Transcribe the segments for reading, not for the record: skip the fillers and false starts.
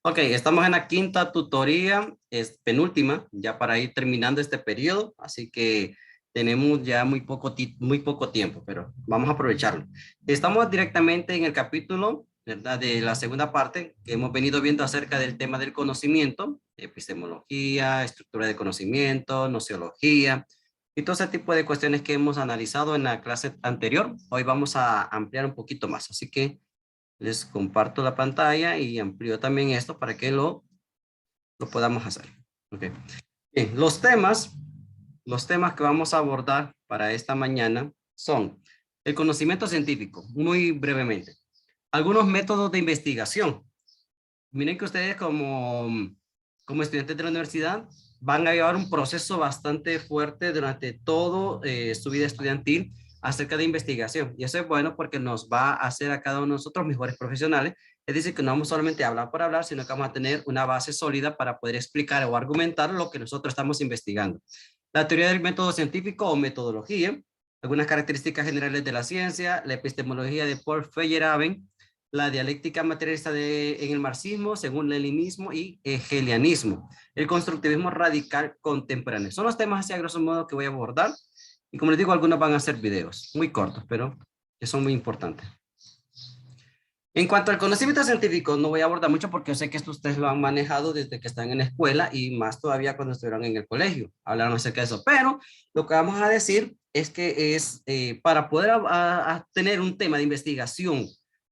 Ok, estamos en la quinta tutoría, es penúltima, ya para ir terminando este periodo, así que tenemos ya muy poco tiempo, pero vamos a aprovecharlo. Estamos directamente en el capítulo, ¿verdad? De la segunda parte, que hemos venido viendo acerca del tema del conocimiento, epistemología, estructura de conocimiento, nociología, y todo ese tipo de cuestiones que hemos analizado en la clase anterior. Hoy vamos a ampliar un poquito más, así que les comparto la pantalla y amplío también esto para que lo podamos hacer. Okay. Bien, los temas que vamos a abordar para esta mañana son el conocimiento científico, muy brevemente. Algunos métodos de investigación. Miren que ustedes como estudiantes de la universidad van a llevar un proceso bastante fuerte durante todo su vida estudiantil acerca de investigación. Y eso es bueno porque nos va a hacer a cada uno de nosotros mejores profesionales. Es decir, que no vamos solamente a hablar por hablar, sino que vamos a tener una base sólida para poder explicar o argumentar lo que nosotros estamos investigando. La teoría del método científico o metodología, algunas características generales de la ciencia, la epistemología de Paul Feyerabend, la dialéctica materialista en el marxismo, según leninismo y hegelianismo, el constructivismo radical contemporáneo. Son los temas así a grosso modo que voy a abordar. Y como les digo, algunos van a ser videos muy cortos, pero que son muy importantes. En cuanto al conocimiento científico, no voy a abordar mucho porque yo sé que esto ustedes lo han manejado desde que están en la escuela y más todavía cuando estuvieron en el colegio. Hablaron acerca de eso, pero lo que vamos a decir es que es para poder tener un tema de investigación.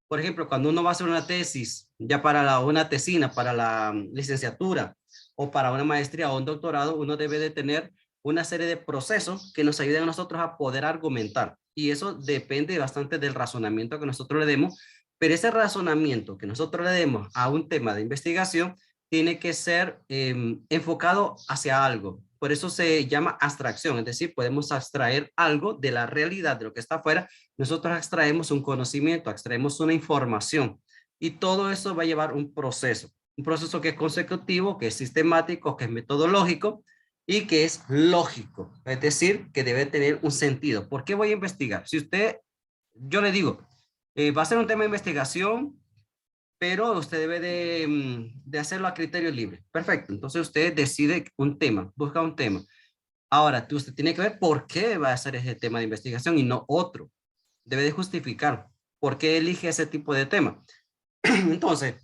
Por ejemplo, cuando uno va a hacer una tesis, ya para una tesina, para la licenciatura o para una maestría o un doctorado, uno debe de tener una serie de procesos que nos ayuden a nosotros a poder argumentar. Y eso depende bastante del razonamiento que nosotros le demos, pero ese razonamiento que nosotros le demos a un tema de investigación tiene que ser enfocado hacia algo. Por eso se llama abstracción, es decir, podemos abstraer algo de la realidad, de lo que está afuera. Nosotros extraemos un conocimiento, extraemos una información y todo eso va a llevar un proceso que es consecutivo, que es sistemático, que es metodológico y que es lógico, es decir, que debe tener un sentido. ¿Por qué voy a investigar? Si usted, yo le digo, va a ser un tema de investigación, pero usted debe de hacerlo a criterio libre. Perfecto. Entonces usted decide un tema, busca un tema. Ahora, usted tiene que ver por qué va a hacer ese tema de investigación y no otro. Debe de justificar por qué elige ese tipo de tema. Entonces,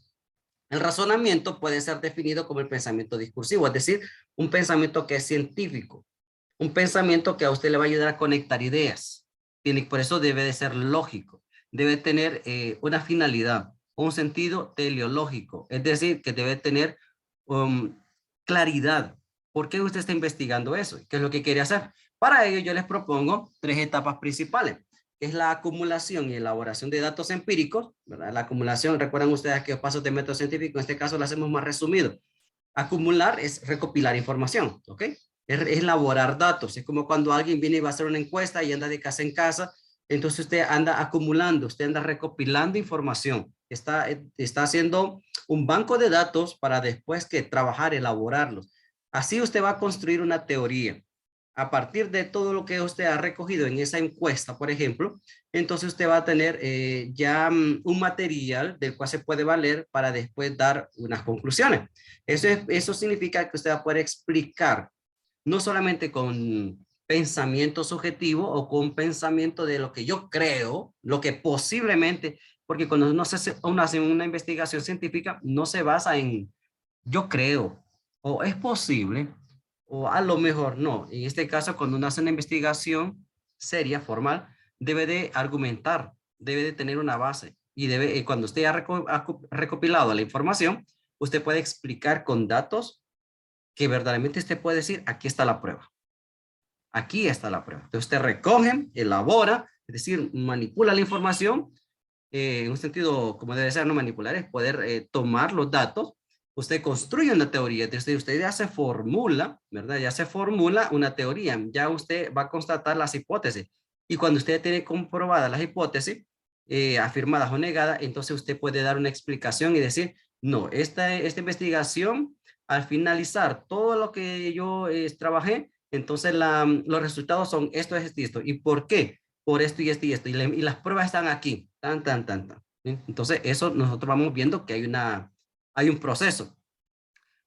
el razonamiento puede ser definido como el pensamiento discursivo, es decir, un pensamiento que es científico, un pensamiento que a usted le va a ayudar a conectar ideas. Por eso debe de ser lógico, debe tener una finalidad, un sentido teleológico, es decir, que debe tener claridad. ¿Por qué usted está investigando eso? ¿Qué es lo que quiere hacer? Para ello yo les propongo tres etapas principales, que es la acumulación y elaboración de datos empíricos, ¿verdad? La acumulación, recuerdan ustedes que los pasos de método científico, en este caso lo hacemos más resumido. Acumular es recopilar información, ¿ok? Es elaborar datos. Es como cuando alguien viene y va a hacer una encuesta y anda de casa en casa, entonces usted anda acumulando, usted anda recopilando información. Está haciendo un banco de datos para después que trabajar, elaborarlos. Así usted va a construir una teoría. A partir de todo lo que usted ha recogido en esa encuesta, por ejemplo, entonces usted va a tener ya un material del cual se puede valer para después dar unas conclusiones. Eso significa que usted va a poder explicar, no solamente con pensamiento subjetivo o con pensamiento de lo que yo creo, lo que posiblemente, porque cuando uno hace una investigación científica, no se basa en yo creo, o es posible, o a lo mejor no. En este caso, cuando uno hace una investigación seria, formal, debe de argumentar, debe de tener una base y cuando usted ha recopilado la información, usted puede explicar con datos que verdaderamente usted puede decir, aquí está la prueba. Aquí está la prueba. Entonces usted recoge, elabora, es decir, manipula la información, en un sentido como debe ser, no manipular, es poder tomar los datos. Usted construye una teoría, entonces usted ya se formula, ¿verdad? Ya se formula una teoría, ya usted va a constatar las hipótesis. Y cuando usted tiene comprobadas las hipótesis, afirmadas o negadas, entonces usted puede dar una explicación y decir, no, esta investigación, al finalizar todo lo que yo trabajé, entonces los resultados son esto, esto y esto. ¿Y por qué? Por esto y esto y esto. Y las pruebas están aquí. Tan, tan, tan, tan. ¿Sí? Entonces, eso nosotros vamos viendo que hay hay un proceso.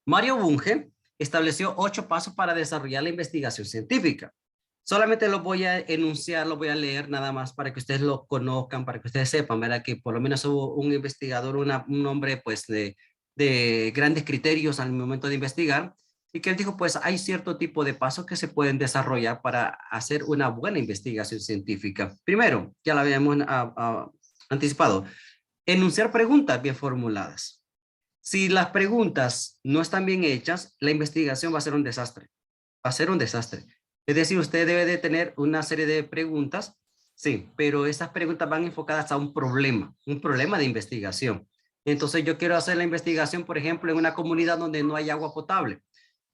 Mario Bunge estableció 8 pasos para desarrollar la investigación científica. Solamente lo voy a enunciar, lo voy a leer nada más para que ustedes lo conozcan, para que ustedes sepan, ¿verdad? Que por lo menos hubo un investigador, un hombre pues de grandes criterios al momento de investigar, y que él dijo pues hay cierto tipo de pasos que se pueden desarrollar para hacer una buena investigación científica. Primero, ya lo habíamos anticipado, enunciar preguntas bien formuladas. Si las preguntas no están bien hechas, la investigación va a ser un desastre. Va a ser un desastre. Es decir, usted debe de tener una serie de preguntas, sí, pero esas preguntas van enfocadas a un problema de investigación. Entonces yo quiero hacer la investigación, por ejemplo, en una comunidad donde no hay agua potable.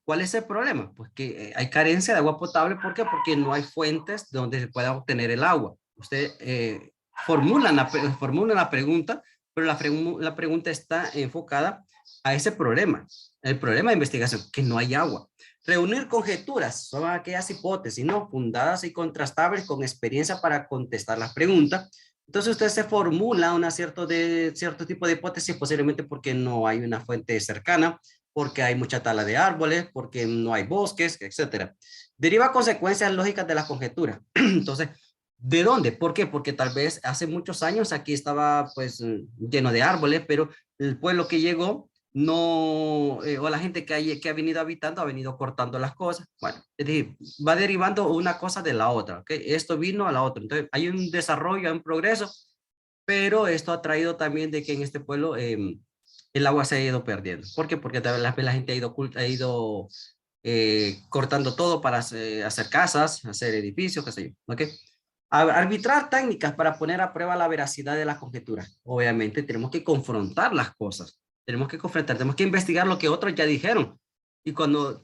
¿Cuál es el problema? Pues que hay carencia de agua potable. ¿Por qué? Porque no hay fuentes donde se pueda obtener el agua. Usted formula la pregunta, pero la pregunta está enfocada a ese problema, el problema de investigación, que no hay agua. Reunir conjeturas son aquellas hipótesis no fundadas y contrastables con experiencia para contestar las preguntas. Entonces usted se formula cierto tipo de hipótesis, posiblemente porque no hay una fuente cercana, porque hay mucha tala de árboles, porque no hay bosques, etcétera. Deriva consecuencias lógicas de las conjeturas. Entonces, ¿de dónde? ¿Por qué? Porque tal vez hace muchos años aquí estaba pues lleno de árboles, pero el pueblo que llegó no, o la gente que ha venido habitando ha venido cortando las cosas. Bueno, es decir, va derivando una cosa de la otra, ¿ok? Esto vino a la otra. Entonces, hay un desarrollo, hay un progreso, pero esto ha traído también de que en este pueblo el agua se ha ido perdiendo. ¿Por qué? Porque tal vez la gente ha ido cortando todo para hacer casas, hacer edificios, qué sé yo, ¿ok? Arbitrar técnicas para poner a prueba la veracidad de las conjeturas. Obviamente tenemos que confrontar las cosas, tenemos que investigar lo que otros ya dijeron. Y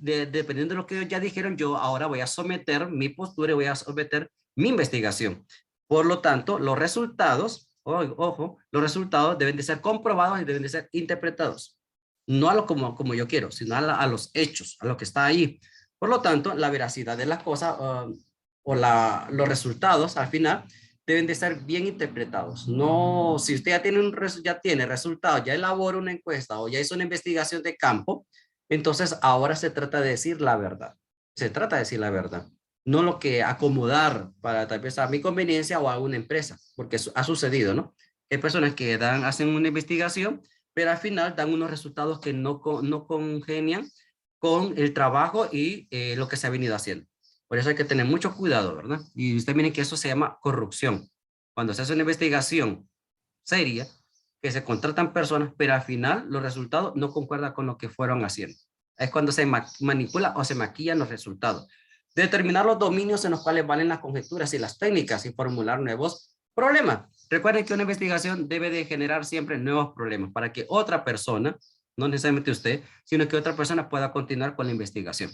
dependiendo de lo que ellos ya dijeron, yo ahora voy a someter mi postura y voy a someter mi investigación. Por lo tanto, los resultados, ojo, los resultados deben de ser comprobados y deben de ser interpretados. No a lo como yo quiero, sino a los hechos, a lo que está ahí. Por lo tanto, la veracidad de las cosas los resultados al final deben de ser bien interpretados. No, si usted ya tiene resultados, ya elabora una encuesta o ya hizo una investigación de campo, entonces ahora se trata de decir la verdad. Se trata de decir la verdad. No lo que acomodar para tal vez a mi conveniencia o a una empresa, porque eso ha sucedido, ¿no? Hay personas que hacen una investigación, pero al final dan unos resultados que no congenian con el trabajo y lo que se ha venido haciendo. Por eso hay que tener mucho cuidado, ¿verdad? Y usted miren que eso se llama corrupción. Cuando se hace una investigación seria, que se contratan personas, pero al final los resultados no concuerdan con lo que fueron haciendo. Es cuando se manipula o se maquillan los resultados. Determinar los dominios en los cuales valen las conjeturas y las técnicas y formular nuevos problemas. Recuerden que una investigación debe de generar siempre nuevos problemas para que otra persona, no necesariamente usted, sino que otra persona pueda continuar con la investigación.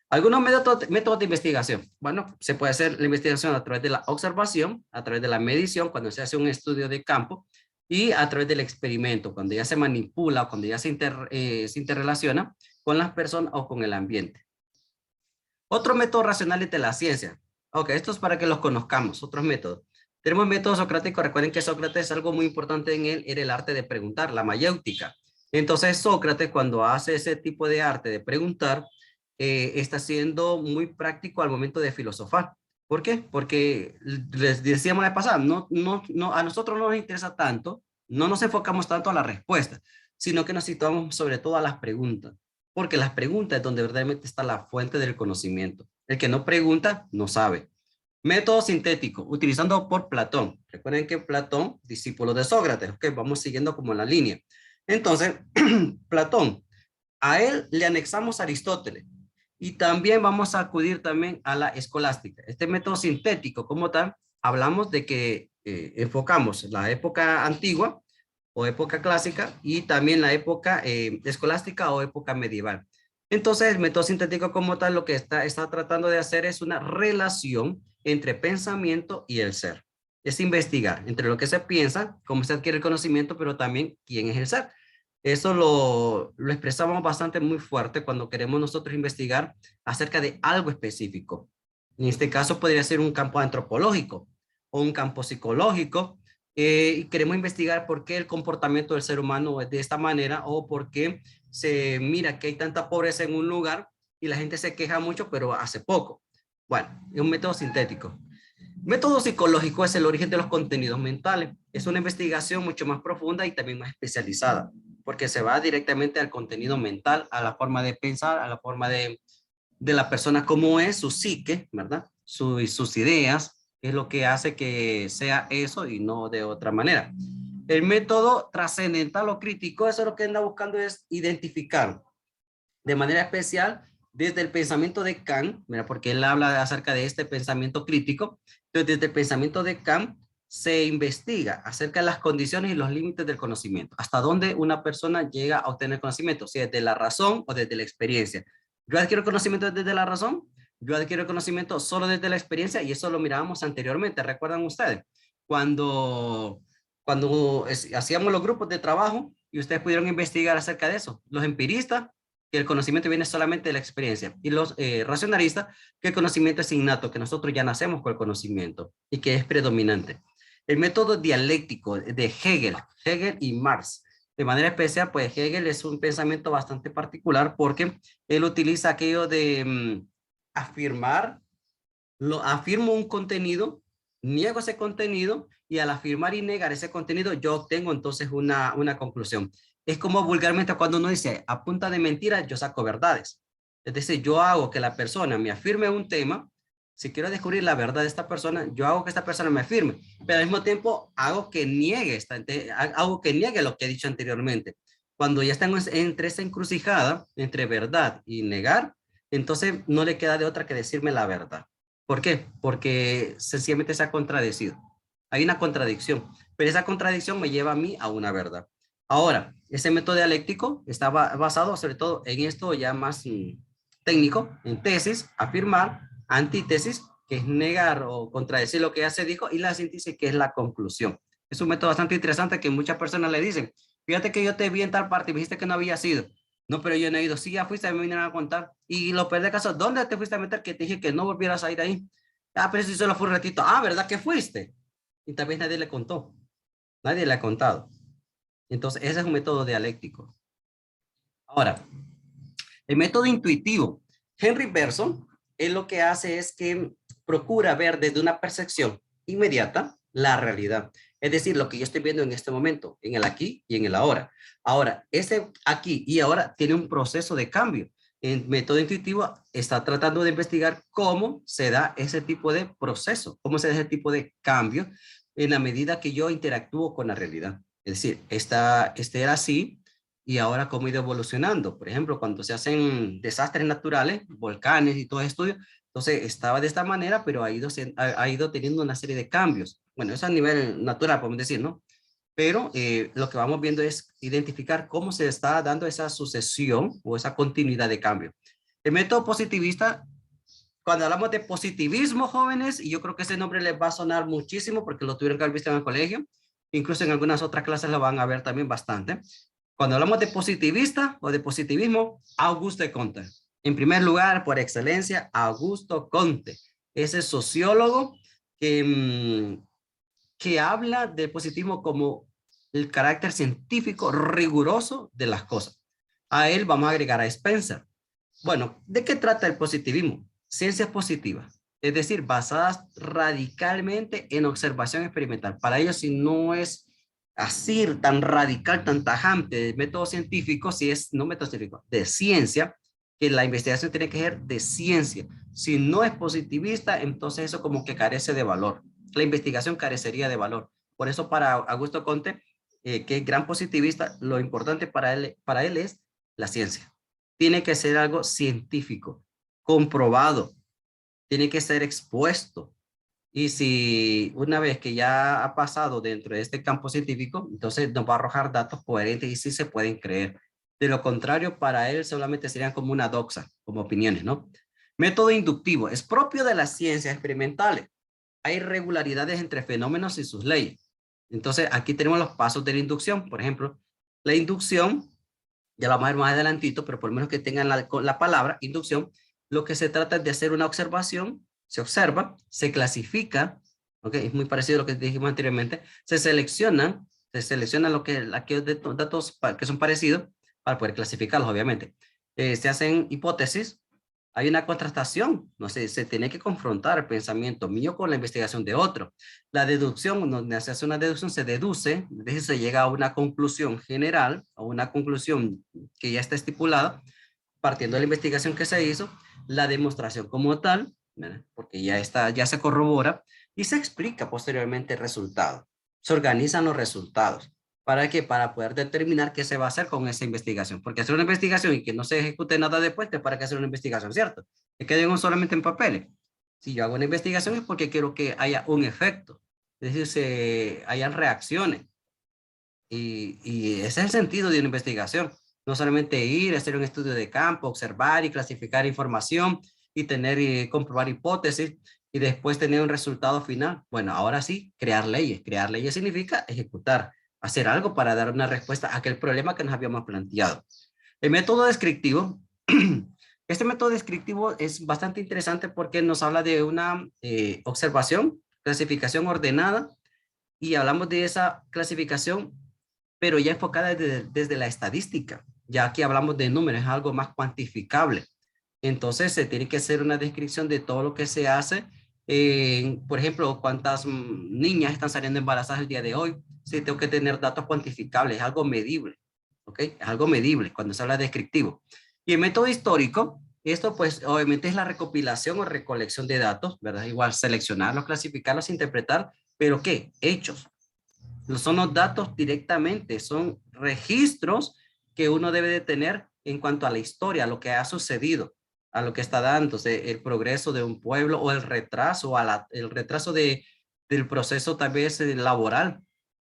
Algunos métodos de investigación. Bueno, se puede hacer la investigación a través de la observación, a través de la medición, cuando se hace un estudio de campo, y a través del experimento, cuando ya se manipula, cuando ya se interrelaciona con las personas o con el ambiente. Otro método racional es de la ciencia. Ok, esto es para que los conozcamos, otros métodos. Tenemos el método socrático. Recuerden que Sócrates, algo muy importante en él era el arte de preguntar, la mayéutica. Entonces Sócrates, cuando hace ese tipo de arte de preguntar, está siendo muy práctico al momento de filosofar. ¿Por qué? Porque les decíamos la pasada, a nosotros no nos interesa tanto, no nos enfocamos tanto a la respuesta, sino que nos situamos sobre todo a las preguntas, porque las preguntas es donde verdaderamente está la fuente del conocimiento. El que no pregunta, no sabe. Método sintético, utilizando por Platón. Recuerden que Platón, discípulo de Sócrates, ok, vamos siguiendo como la línea. Entonces, Platón, a él le anexamos a Aristóteles. Y también vamos a acudir también a la escolástica. Este método sintético como tal, hablamos de que enfocamos la época antigua o época clásica y también la época escolástica o época medieval. Entonces, el método sintético como tal lo que está tratando de hacer es una relación entre pensamiento y el ser. Es investigar entre lo que se piensa, cómo se adquiere el conocimiento, pero también quién es el ser. Eso lo expresamos bastante muy fuerte cuando queremos nosotros investigar acerca de algo específico. En este caso podría ser un campo antropológico o un campo psicológico y queremos investigar por qué el comportamiento del ser humano es de esta manera o por qué se mira que hay tanta pobreza en un lugar y la gente se queja mucho, pero hace poco. Bueno, es un método sintético. Método psicológico es el origen de los contenidos mentales. Es una investigación mucho más profunda y también más especializada, porque se va directamente al contenido mental, a la forma de pensar, a la forma de la persona, cómo es su psique, ¿verdad? Sus ideas, es lo que hace que sea eso y no de otra manera. El método trascendental o crítico, eso lo que anda buscando es identificar de manera especial desde el pensamiento de Kant, mira, porque él habla acerca de este pensamiento crítico. Entonces, desde el pensamiento de Kant se investiga acerca de las condiciones y los límites del conocimiento, hasta dónde una persona llega a obtener conocimiento, si desde la razón o desde la experiencia. Yo adquiero conocimiento desde la razón, yo adquiero conocimiento solo desde la experiencia, y eso lo mirábamos anteriormente. ¿Recuerdan ustedes? Cuando, hacíamos los grupos de trabajo y ustedes pudieron investigar acerca de eso. Los empiristas, que el conocimiento viene solamente de la experiencia, y los racionalistas, que el conocimiento es innato, que nosotros ya nacemos con el conocimiento y que es predominante. El método dialéctico de Hegel y Marx. De manera especial, pues Hegel es un pensamiento bastante particular porque él utiliza aquello de afirmar, afirmo un contenido, niego ese contenido, y al afirmar y negar ese contenido, yo obtengo entonces una conclusión. Es como vulgarmente cuando uno dice, a punta de mentiras yo saco verdades. Es decir, yo hago que la persona me afirme un tema. Si quiero descubrir la verdad de esta persona, yo hago que esta persona me afirme, pero al mismo tiempo hago que niegue, hago que niegue lo que he dicho anteriormente. Cuando ya estamos entre esa encrucijada, entre verdad y negar, entonces no le queda de otra que decirme la verdad. ¿Por qué? Porque sencillamente se ha contradecido. Hay una contradicción, pero esa contradicción me lleva a mí a una verdad. Ahora, ese método dialéctico está basado sobre todo en esto ya más técnico, en tesis, afirmar, antítesis, que es negar o contradecir lo que ya se dijo, y la síntesis, que es la conclusión. Es un método bastante interesante que muchas personas le dicen, fíjate que yo te vi en tal parte y me dijiste que no había sido. No, pero yo no he ido. Sí, ya fuiste, me vinieron a contar. Y lo peor de caso, ¿dónde te fuiste a meter que te dije que no volvieras a ir ahí? Ah, pero si solo fue un ratito. Ah, ¿verdad que fuiste? Y tal vez nadie le contó. Nadie le ha contado. Entonces, ese es un método dialéctico. Ahora, el método intuitivo. Henry Bergson, él lo que hace es que procura ver desde una percepción inmediata la realidad. Es decir, lo que yo estoy viendo en este momento, en el aquí y en el ahora. Ahora, ese aquí y ahora tiene un proceso de cambio. El método intuitivo está tratando de investigar cómo se da ese tipo de proceso, cómo se da ese tipo de cambio en la medida que yo interactúo con la realidad. Es decir, este era así, y ahora cómo ha ido evolucionando. Por ejemplo, cuando se hacen desastres naturales, volcanes y todo esto, entonces estaba de esta manera, pero ha ido teniendo una serie de cambios. Bueno, eso a nivel natural, podemos decir, ¿no? Pero lo que vamos viendo es identificar cómo se está dando esa sucesión o esa continuidad de cambio. El método positivista, cuando hablamos de positivismo, jóvenes, y yo creo que ese nombre les va a sonar muchísimo porque lo tuvieron que haber visto en el colegio, incluso en algunas otras clases lo van a ver también bastante. Cuando hablamos de positivista o de positivismo, Auguste Comte. En primer lugar, por excelencia, Augusto Comte, ese sociólogo que habla del positivismo como el carácter científico riguroso de las cosas. A él vamos a agregar a Spencer. Bueno, ¿de qué trata el positivismo? Ciencias positivas, es decir, basadas radicalmente en observación experimental. Para ellos, si no es así tan radical, tan tajante de método científico, si es no método científico, de ciencia, que la investigación tiene que ser de ciencia. Si no es positivista, entonces eso como que carece de valor. La investigación carecería de valor. Por eso para Augusto Comte, que es gran positivista, lo importante para él es la ciencia. Tiene que ser algo científico, comprobado, tiene que ser expuesto. Y si una vez que ya ha pasado dentro de este campo científico, entonces nos va a arrojar datos coherentes y sí se pueden creer. De lo contrario, para él solamente serían como una doxa, como opiniones, ¿no? Método inductivo es propio de las ciencias experimentales. Hay regularidades entre fenómenos y sus leyes. Entonces, aquí tenemos los pasos de la inducción. Por ejemplo, la inducción, ya la vamos a ver más adelantito, pero por lo menos que tengan la palabra inducción, lo que se trata es de hacer una observación, se observa, se clasifica ¿ok? Es muy parecido a lo que dijimos anteriormente. Se seleccionan aquellos datos que son parecidos para poder clasificarlos, obviamente. Se hacen hipótesis, hay una contrastación, no sé, se tiene que confrontar el pensamiento mío con la investigación de otro. La deducción, donde se hace una deducción, se deduce, es decir, se llega a una conclusión general, a una conclusión que ya está estipulada, partiendo de la investigación que se hizo, la demostración como tal, ¿verdad? Porque ya está, ya se corrobora y se explica posteriormente el resultado. Se organizan los resultados. ¿Para qué? Para poder determinar qué se va a hacer con esa investigación. Porque hacer una investigación y que no se ejecute nada después, ¿para qué hacer una investigación, cierto? Que queden solamente en papeles. Si yo hago una investigación es porque quiero que haya un efecto. Es decir, hayan reacciones. Y ese es el sentido de una investigación. No solamente ir, hacer un estudio de campo, observar y clasificar información y tener y comprobar hipótesis y después tener un resultado final. Bueno, ahora sí, crear leyes. Crear leyes significa ejecutar, hacer algo para dar una respuesta a aquel problema que nos habíamos planteado. El método descriptivo, este método descriptivo es bastante interesante porque nos habla de una observación, clasificación ordenada y hablamos de esa clasificación pero ya enfocada desde la estadística. Ya aquí hablamos de números, es algo más cuantificable. Entonces se tiene que hacer una descripción de todo lo que se hace. Por ejemplo, cuántas niñas están saliendo embarazadas el día de hoy. Sí, tengo que tener datos cuantificables, es algo medible. ¿Ok? Es algo medible cuando se habla de descriptivo. Y el método histórico, esto pues obviamente es la recopilación o recolección de datos, ¿verdad? Igual seleccionarlos, clasificarlos, interpretar, pero ¿qué? Hechos. No son los datos directamente, son registros que uno debe de tener en cuanto a la historia, a lo que ha sucedido, a lo que está dándose, el progreso de un pueblo o el retraso, el retraso del proceso tal vez laboral,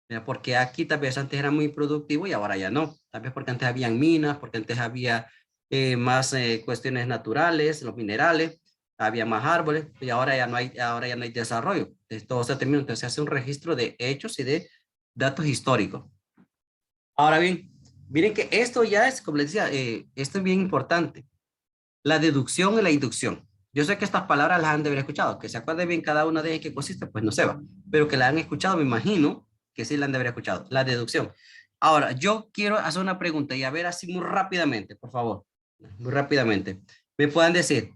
¿ya? Porque aquí tal vez antes era muy productivo y ahora ya no, tal vez porque antes habían minas, porque antes había más cuestiones naturales, los minerales, había más árboles y ahora ya no hay desarrollo. Todo se termina, entonces se hace un registro de hechos y de datos históricos. Ahora bien, miren que esto ya es, como les decía, esto es bien importante. La deducción y la inducción. Yo sé que estas palabras las han de haber escuchado, que se acuerden bien cada una de ellas qué consiste, pues no se va, pero que la han escuchado, me imagino que sí la han de haber escuchado. La deducción. Ahora, yo quiero hacer una pregunta y a ver así muy rápidamente, por favor, muy rápidamente. Me puedan decir,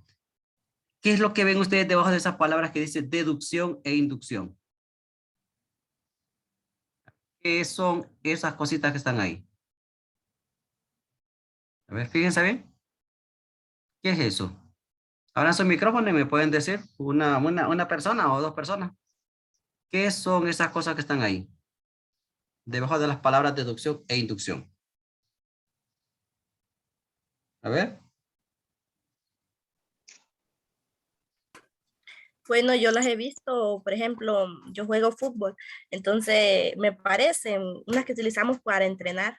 ¿qué es lo que ven ustedes debajo de esas palabras que dice deducción e inducción? ¿Qué son esas cositas que están ahí? A ver, fíjense bien. ¿Qué es eso? Abran su micrófono y me pueden decir una persona o dos personas. ¿Qué son esas cosas que están ahí? Debajo de las palabras deducción e inducción. A ver. Bueno, yo las he visto, por ejemplo, yo juego fútbol, entonces me parecen unas que utilizamos para entrenar,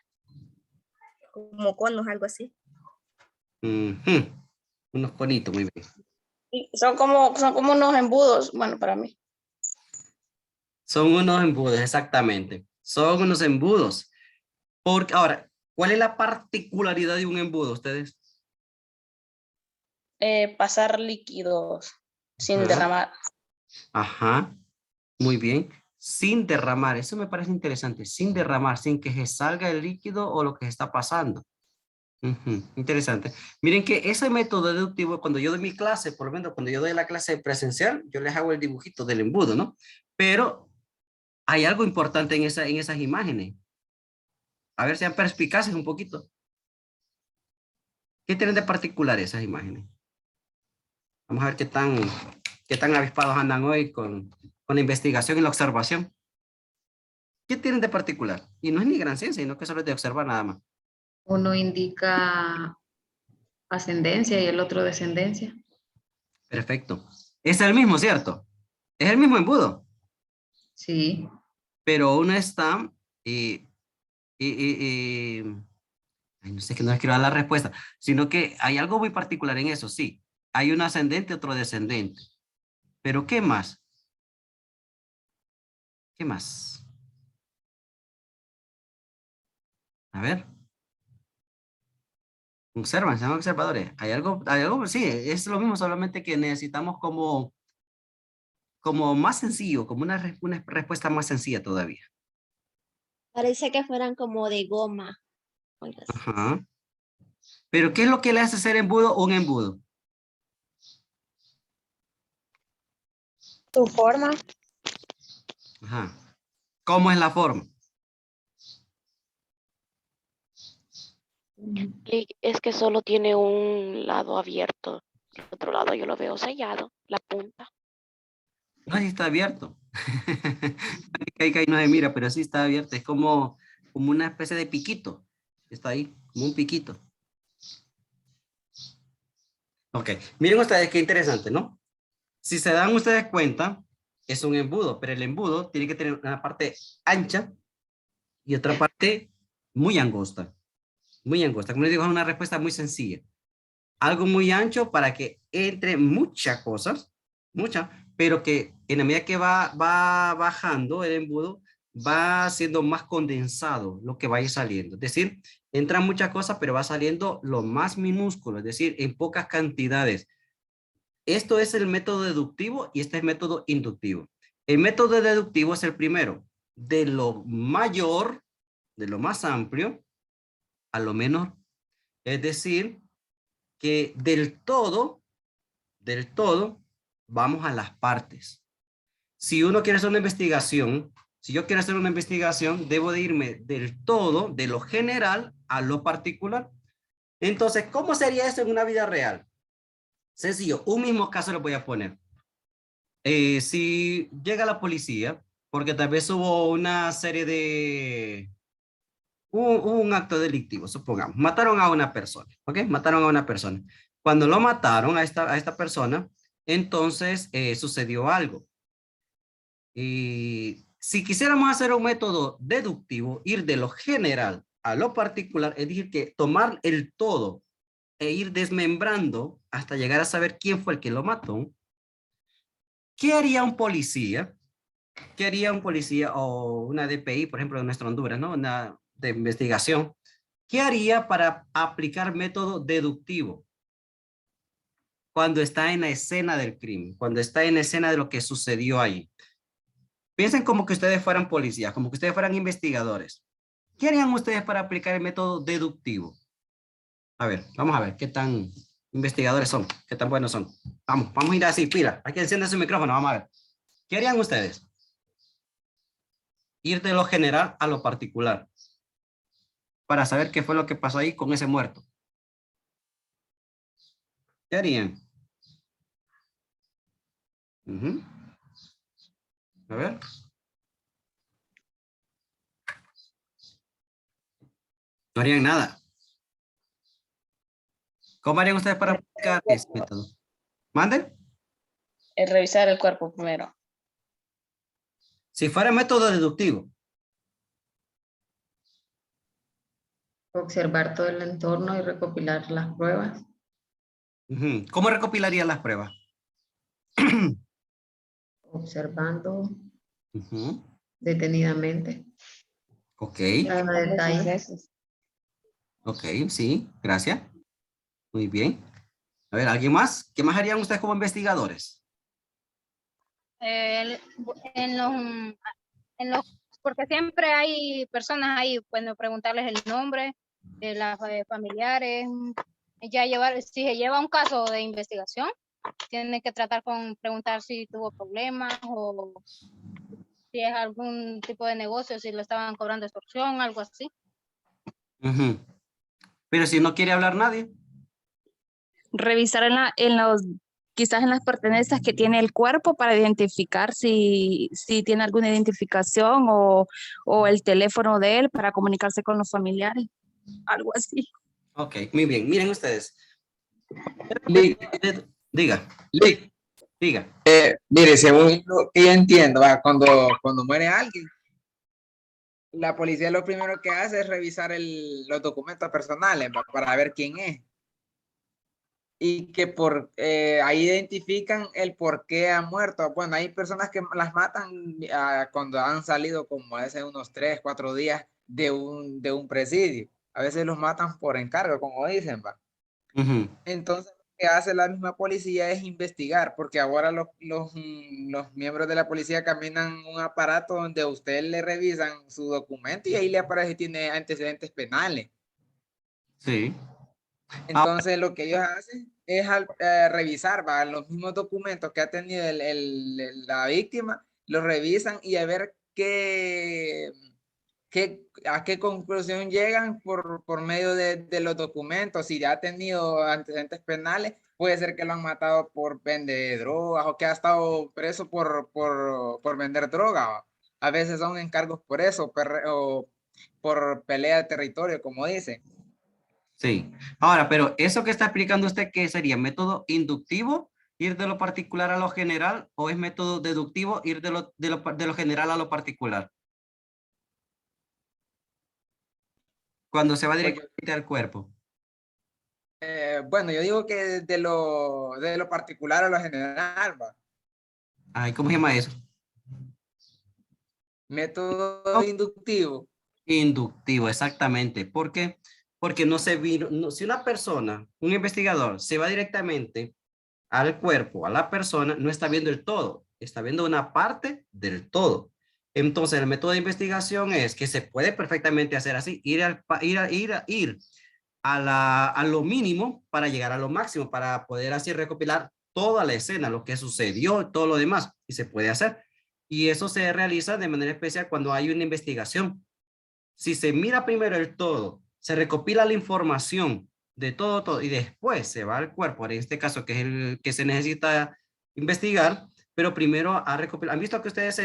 como conos, algo así. Ujú. Unos conitos, muy bien. Sí, son como unos embudos, bueno, para mí. Son unos embudos, exactamente. Son unos embudos. Porque, ahora, ¿cuál es la particularidad de un embudo, ustedes? Pasar líquidos sin Ajá. derramar. Ajá. Muy bien. Sin derramar. Eso me parece interesante. Sin derramar, sin que se salga el líquido o lo que está pasando. Ujú, interesante. Miren que ese método deductivo, cuando yo doy mi clase, por lo menos cuando yo doy la clase presencial, yo les hago el dibujito del embudo, ¿no? Pero hay algo importante en esas imágenes. A ver, sean perspicaces un poquito. ¿Qué tienen de particular esas imágenes? Vamos a ver qué tan avispados andan hoy con la investigación y la observación. ¿Qué tienen de particular? Y no es ni gran ciencia, sino que solo es de observar nada más. Uno indica ascendencia y el otro descendencia. Perfecto. Es el mismo, ¿cierto? Es el mismo embudo, Sí. pero uno está y ay, no sé que no les quiero dar la respuesta, sino que hay algo muy particular en eso, sí. Hay un ascendente, otro descendente. Pero ¿qué más? ¿Qué más? A ver. Observan, sean observadores. Hay algo, sí, es lo mismo, solamente que necesitamos como como más sencillo, como una respuesta más sencilla todavía. Parece que fueran como de goma. Algo así. Ajá. Pero ¿qué es lo que le hace ser embudo un embudo? Su forma. Ajá. ¿Cómo es la forma? Y es que solo tiene un lado abierto. El otro lado yo lo veo sellado, la punta. No, sí está abierto. Ahí no se mira, pero sí está abierto. Es como una especie de piquito. Está ahí, como un piquito. Ok, miren ustedes qué interesante, ¿no? Si se dan ustedes cuenta, es un embudo, pero el embudo tiene que tener una parte ancha y otra parte muy angosta. Muy angosta. Como les digo, es una respuesta muy sencilla. Algo muy ancho para que entre muchas cosas, muchas, pero que en la medida que va bajando el embudo, va siendo más condensado lo que va a ir saliendo. Es decir, entran muchas cosas, pero va saliendo lo más minúsculo, es decir, en pocas cantidades. Esto es el método deductivo y este es el método inductivo. El método deductivo es el primero, de lo mayor, de lo más amplio, a lo menor. Es decir, que del todo, vamos a las partes. Si uno quiere hacer una investigación, si yo quiero hacer una investigación, debo de irme del todo, de lo general a lo particular. Entonces, ¿cómo sería eso en una vida real? Sencillo, un mismo caso lo voy a poner. Si llega la policía, porque tal vez hubo una serie de... Hubo un acto delictivo, supongamos. Mataron a una persona, ¿ok? Mataron a una persona. Cuando lo mataron a esta persona, entonces sucedió algo. Y si quisiéramos hacer un método deductivo, ir de lo general a lo particular, es decir, que tomar el todo e ir desmembrando hasta llegar a saber quién fue el que lo mató, ¿qué haría un policía? ¿Qué haría un policía o una DPI, por ejemplo, de nuestra Honduras, ¿no? Una de investigación. ¿Qué haría para aplicar método deductivo? Cuando está en la escena del crimen, cuando está en la escena de lo que sucedió ahí. Piensen como que ustedes fueran policías, como que ustedes fueran investigadores. ¿Qué harían ustedes para aplicar el método deductivo? A ver, vamos a ver qué tan investigadores son, qué tan buenos son. Vamos a ir así, pila. Hay que encender su micrófono, vamos a ver. ¿Qué harían ustedes? Ir de lo general a lo particular para saber qué fue lo que pasó ahí con ese muerto. ¿Qué harían? A ver. No harían nada. ¿Cómo harían ustedes para aplicar ese método? ¿Manden? Revisar el cuerpo primero. Si fuera método deductivo. Observar todo el entorno y recopilar las pruebas. ¿Cómo recopilarían las pruebas? Observando Ujú. detenidamente. Ok, Cada detalle. ok, sí, gracias. Muy bien. A ver, ¿alguien más? ¿Qué más harían ustedes como investigadores? En porque siempre hay personas ahí, bueno, preguntarles el nombre de las familiares, ya llevar, si se lleva un caso de investigación, tiene que tratar con preguntar si tuvo problemas o si es algún tipo de negocio, si lo estaban cobrando extorsión, algo así. Ujú. Pero si no quiere hablar nadie. Revisar quizás en las pertenencias que tiene el cuerpo para identificar si tiene alguna identificación o el teléfono de él para comunicarse con los familiares, algo así. Ok, muy bien. Miren ustedes. Lick, Diga, Lick, diga. mire, según lo que yo entiendo, cuando muere alguien, la policía lo primero que hace es revisar los documentos personales para ver quién es. Y que ahí identifican el por qué ha muerto. Bueno, hay personas que las matan cuando han salido como hace unos 3, 4 días de un presidio. A veces los matan por encargo, como dicen, ¿va? Ujú. Entonces, lo que hace la misma policía es investigar, porque ahora los miembros de la policía caminan un aparato donde a usted le revisan su documento y ahí le aparece si tiene antecedentes penales. Sí. Entonces lo que ellos hacen es revisar los mismos documentos que ha tenido la víctima, los revisan y a ver a qué conclusión llegan por medio de los documentos. Si ya ha tenido antecedentes penales, puede ser que lo han matado por vender drogas o que ha estado preso por vender droga. A veces son encargos por eso, o por pelea de territorio, como dicen. Sí. Ahora, pero eso que está explicando usted, ¿qué sería? ¿Método inductivo, ir de lo particular a lo general, o es método deductivo, ir de lo general a lo particular? Cuando se va directamente al cuerpo. Bueno, yo digo que de lo particular a lo general, va. Ay, ¿cómo se llama eso? Método inductivo. Inductivo, exactamente. ¿Por qué? Porque no se vino, si una persona, un investigador, se va directamente al cuerpo, a la persona, no está viendo el todo, está viendo una parte del todo. Entonces, el método de investigación es que se puede perfectamente hacer así, ir a lo mínimo para llegar a lo máximo, para poder así recopilar toda la escena, lo que sucedió, todo lo demás, y se puede hacer. Y eso se realiza de manera especial cuando hay una investigación. Si se mira primero el todo, se recopila la información de todo, y después se va al cuerpo, en este caso que es el que se necesita investigar, pero primero a recopilar. ¿Han visto que ustedes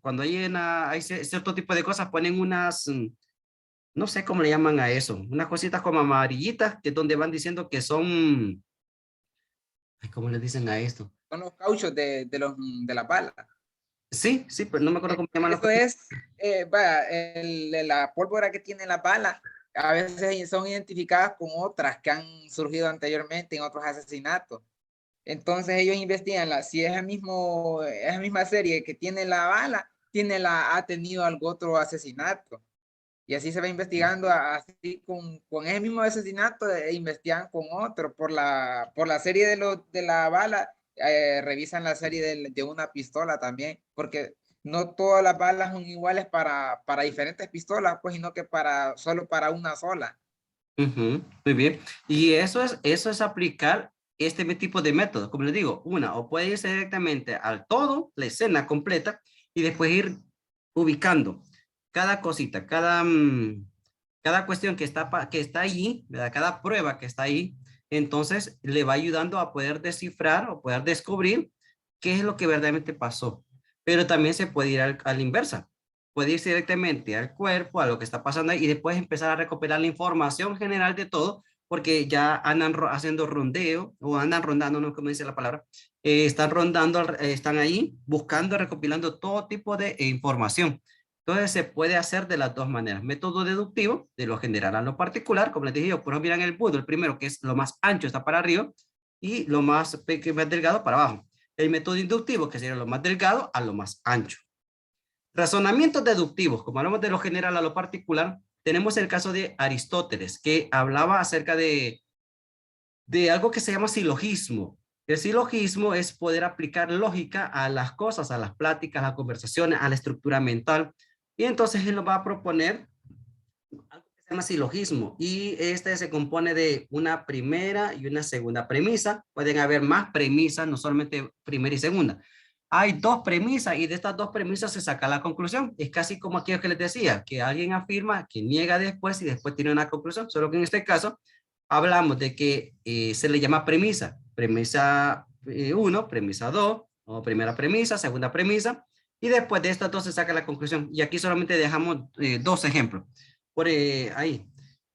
cuando hay cierto tipo de cosas ponen unas, no sé cómo le llaman a eso, unas cositas como amarillitas, que es donde van diciendo que son, ¿cómo le dicen a esto? Son los cauchos de la bala. Sí, pero no me acuerdo cómo se llaman. Eso es, la pólvora que tiene la bala, a veces son identificadas con otras que han surgido anteriormente en otros asesinatos. Entonces ellos investigan si es esa misma serie que tiene la bala, ha tenido algún otro asesinato. Y así se va investigando, así con ese mismo asesinato, investigan con otro. Por la serie de la bala, revisan la serie de una pistola también, porque no todas las balas son iguales para diferentes pistolas, pues, sino que solo para una sola. Muy bien. Y eso es aplicar este tipo de método. Como les digo, o puede irse directamente al todo, la escena completa, y después ir ubicando cada cosita, cada cuestión que está allí, ¿verdad? Cada prueba que está ahí, entonces le va ayudando a poder descifrar o poder descubrir qué es lo que verdaderamente pasó. Pero también se puede ir a la inversa. Puede irse directamente al cuerpo, a lo que está pasando ahí, y después empezar a recopilar la información general de todo, porque ya andan haciendo rondeo, o andan rondando, no sé cómo dice la palabra, están rondando, están ahí buscando, recopilando todo tipo de información. Entonces se puede hacer de las dos maneras. Método deductivo, de lo general a lo particular, como les dije yo, por ejemplo, miran el budo, el primero que es lo más ancho está para arriba y lo más delgado para abajo. El método inductivo, que sería lo más delgado a lo más ancho. Razonamientos deductivos, como hablamos de lo general a lo particular, tenemos el caso de Aristóteles, que hablaba acerca de algo que se llama silogismo. El silogismo es poder aplicar lógica a las cosas, a las pláticas, a las conversaciones, a la estructura mental. Y entonces él nos va a proponer algo que se llama silogismo. Y este se compone de una primera y una segunda premisa. Pueden haber más premisas, no solamente primera y segunda. Hay dos premisas y de estas dos premisas se saca la conclusión. Es casi como aquello que les decía, que alguien afirma, que niega después y después tiene una conclusión. Solo que en este caso hablamos de que se le llama premisa. Premisa 1, premisa 2, o primera premisa, segunda premisa. Y después de estas dos se saca la conclusión. Y aquí solamente dejamos dos ejemplos. Por ahí.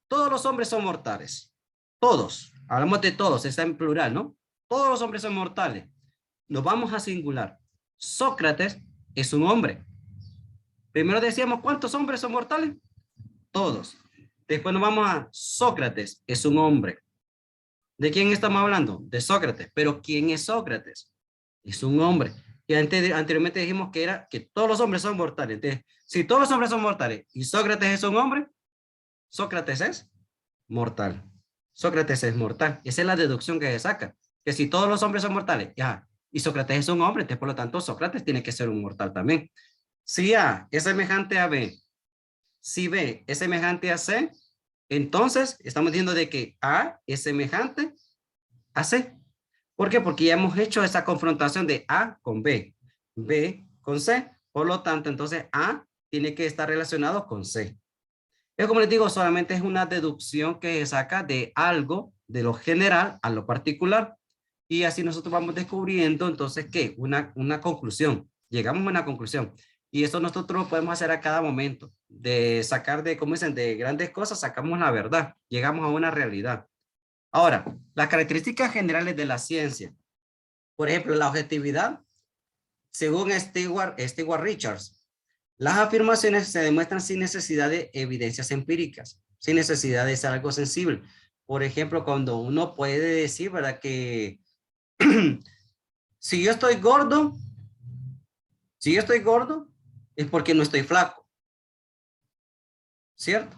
Todos los hombres son mortales. Todos. Hablamos de todos, está en plural, ¿no? Todos los hombres son mortales. Nos vamos a singular. Sócrates es un hombre. Primero decíamos, ¿cuántos hombres son mortales? Todos. Después nos vamos a Sócrates es un hombre. ¿De quién estamos hablando? De Sócrates. Pero ¿quién es Sócrates? Es un hombre. Y anteriormente dijimos que todos los hombres son mortales. Entonces, si todos los hombres son mortales y Sócrates es un hombre, Sócrates es mortal. Sócrates es mortal. Esa es la deducción que se saca. Que si todos los hombres son mortales, ya, y Sócrates es un hombre, entonces por lo tanto Sócrates tiene que ser un mortal también. Si A es semejante a B, si B es semejante a C, entonces estamos diciendo de que A es semejante a C. ¿Por qué? Porque ya hemos hecho esa confrontación de A con B, B con C. Por lo tanto, entonces A tiene que estar relacionado con C. Es como les digo, solamente es una deducción que se saca de algo, de lo general a lo particular. Y así nosotros vamos descubriendo entonces ¿qué? Una conclusión. Llegamos a una conclusión. Y eso nosotros lo podemos hacer a cada momento. De sacar de, como dicen, de grandes cosas, sacamos la verdad. Llegamos a una realidad. Ahora, las características generales de la ciencia. Por ejemplo, la objetividad, según Stewart Richards, las afirmaciones se demuestran sin necesidad de evidencias empíricas, sin necesidad de ser algo sensible. Por ejemplo, cuando uno puede decir, ¿verdad? Que si yo estoy gordo, es porque no estoy flaco, ¿cierto?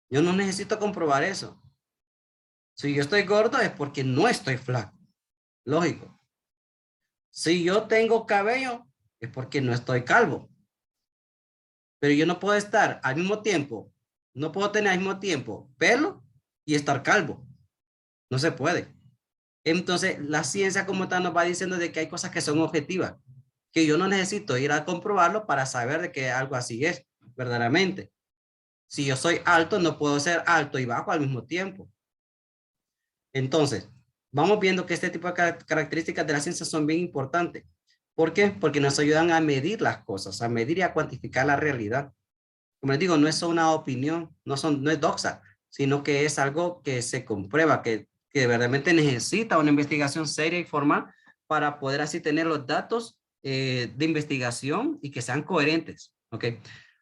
Yo no necesito comprobar eso. Si yo estoy gordo es porque no estoy flaco, lógico. Si yo tengo cabello es porque no estoy calvo. Pero yo no puedo estar al mismo tiempo, no puedo tener al mismo tiempo pelo y estar calvo. No se puede. Entonces, la ciencia como tal nos va diciendo de que hay cosas que son objetivas, que yo no necesito ir a comprobarlo para saber de que algo así es, verdaderamente. Si yo soy alto, no puedo ser alto y bajo al mismo tiempo. Entonces, vamos viendo que este tipo de características de la ciencia son bien importantes. ¿Por qué? Porque nos ayudan a medir las cosas, a medir y a cuantificar la realidad. Como les digo, no es una opinión, no es doxa, sino que es algo que se comprueba, que verdaderamente necesita una investigación seria y formal para poder así tener los datos de investigación y que sean coherentes. ¿Ok?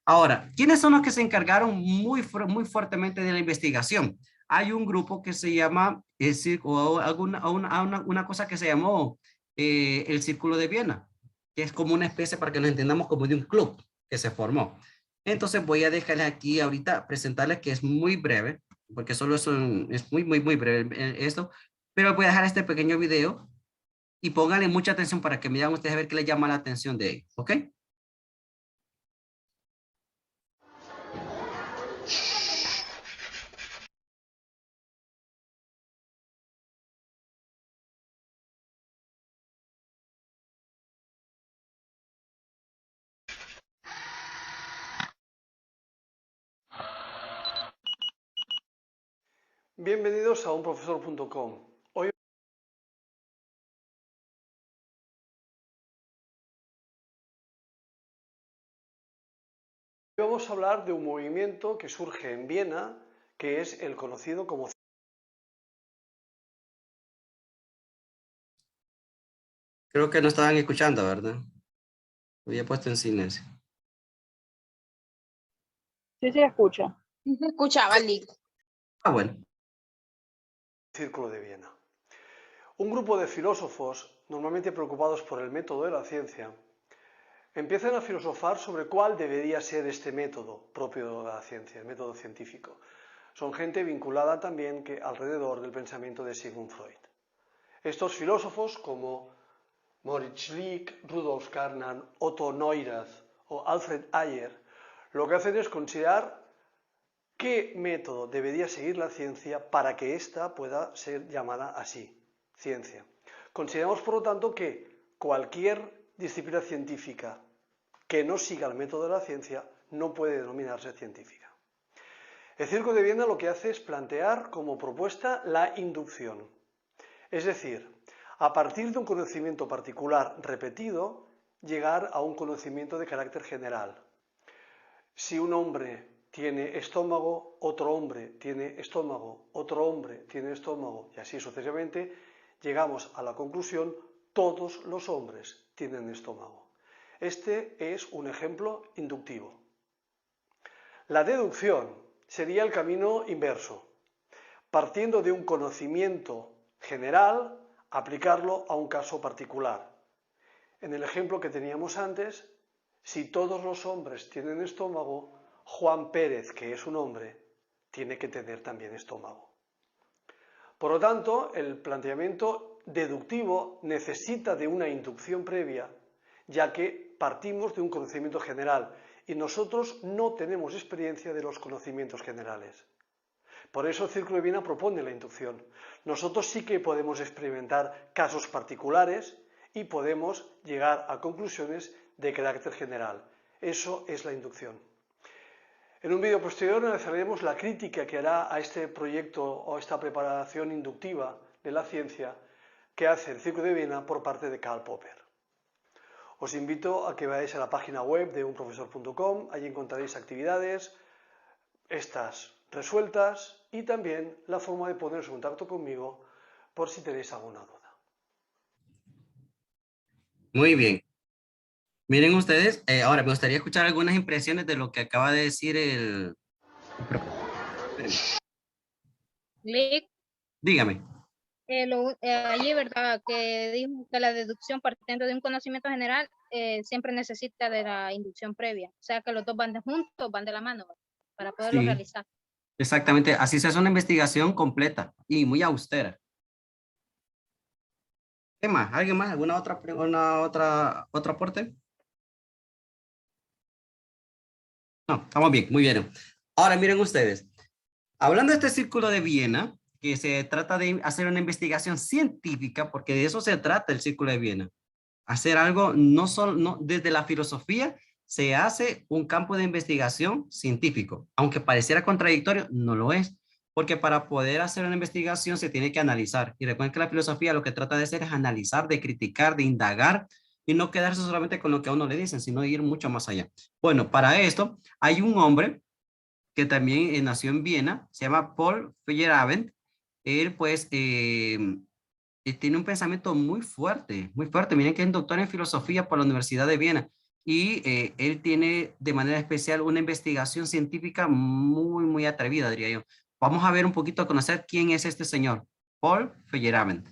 Ahora, ¿quiénes son los que se encargaron muy fuertemente de la investigación? Hay un grupo que se llama, una cosa que se llamó el Círculo de Viena, que es como una especie, para que nos entendamos, como de un club que se formó. Entonces voy a dejarles aquí ahorita presentarles que es muy breve, porque solo es muy breve esto, pero voy a dejar este pequeño video y pónganle mucha atención para que me digan ustedes a ver qué les llama la atención de ellos, ¿ok? Bienvenidos a unprofesor.com. Hoy vamos a hablar de un movimiento que surge en Viena, que es el conocido como... Creo que no estaban escuchando, ¿verdad? Lo había puesto en silencio. Sí, se escucha. Se escuchaba, Lick. Ah, bueno. Círculo de Viena. Un grupo de filósofos, normalmente preocupados por el método de la ciencia, empiezan a filosofar sobre cuál debería ser este método propio de la ciencia, el método científico. Son gente vinculada también alrededor del pensamiento de Sigmund Freud. Estos filósofos, como Moritz Schlick, Rudolf Carnap, Otto Neurath o Alfred Ayer, lo que hacen es considerar qué método debería seguir la ciencia para que ésta pueda ser llamada así, ciencia. Consideramos, por lo tanto, que cualquier disciplina científica que no siga el método de la ciencia no puede denominarse científica. El Círculo de Viena lo que hace es plantear como propuesta la inducción. Es decir, a partir de un conocimiento particular repetido, llegar a un conocimiento de carácter general. Si un hombre tiene estómago, otro hombre tiene estómago, otro hombre tiene estómago, y así sucesivamente, llegamos a la conclusión: todos los hombres tienen estómago. Este es un ejemplo inductivo. La deducción sería el camino inverso. Partiendo de un conocimiento general, aplicarlo a un caso particular. En el ejemplo que teníamos antes, si todos los hombres tienen estómago, Juan Pérez, que es un hombre, tiene que tener también estómago. Por lo tanto, el planteamiento deductivo necesita de una inducción previa, ya que partimos de un conocimiento general y nosotros no tenemos experiencia de los conocimientos generales. Por eso el Círculo de Viena propone la inducción. Nosotros sí que podemos experimentar casos particulares y podemos llegar a conclusiones de carácter general. Eso es la inducción. En un vídeo posterior analizaremos la crítica que hará a este proyecto o a esta preparación inductiva de la ciencia que hace el Círculo de Viena por parte de Karl Popper. Os invito a que vayáis a la página web de unprofesor.com, allí encontraréis actividades, estas resueltas y también la forma de poneros en contacto conmigo por si tenéis alguna duda. Muy bien. Miren ustedes, ahora me gustaría escuchar algunas impresiones de lo que acaba de decir el... Lick, Dígame. allí, ¿verdad? Que dijo que la deducción partiendo de un conocimiento general siempre necesita de la inducción previa. O sea que los dos van juntos, van de la mano, ¿verdad? Para poderlo Sí. realizar. Exactamente, así se hace una investigación completa y muy austera. ¿Qué más? ¿Alguien más? ¿Alguna otro aporte? No, estamos bien, muy bien. Ahora miren ustedes, hablando de este Círculo de Viena, que se trata de hacer una investigación científica, porque de eso se trata el Círculo de Viena. Hacer algo no solo desde la filosofía, se hace un campo de investigación científico. Aunque pareciera contradictorio, no lo es. Porque para poder hacer una investigación se tiene que analizar. Y recuerden que la filosofía lo que trata de hacer es analizar, de criticar, de indagar y no quedarse solamente con lo que a uno le dicen, sino ir mucho más allá. Bueno, para esto hay un hombre que también nació en Viena, se llama Paul Feyerabend. Él pues tiene un pensamiento muy fuerte, muy fuerte. Miren que es doctor en filosofía por la Universidad de Viena y él tiene de manera especial una investigación científica muy, muy atrevida, diría yo. Vamos a ver un poquito a conocer quién es este señor, Paul Feyerabend.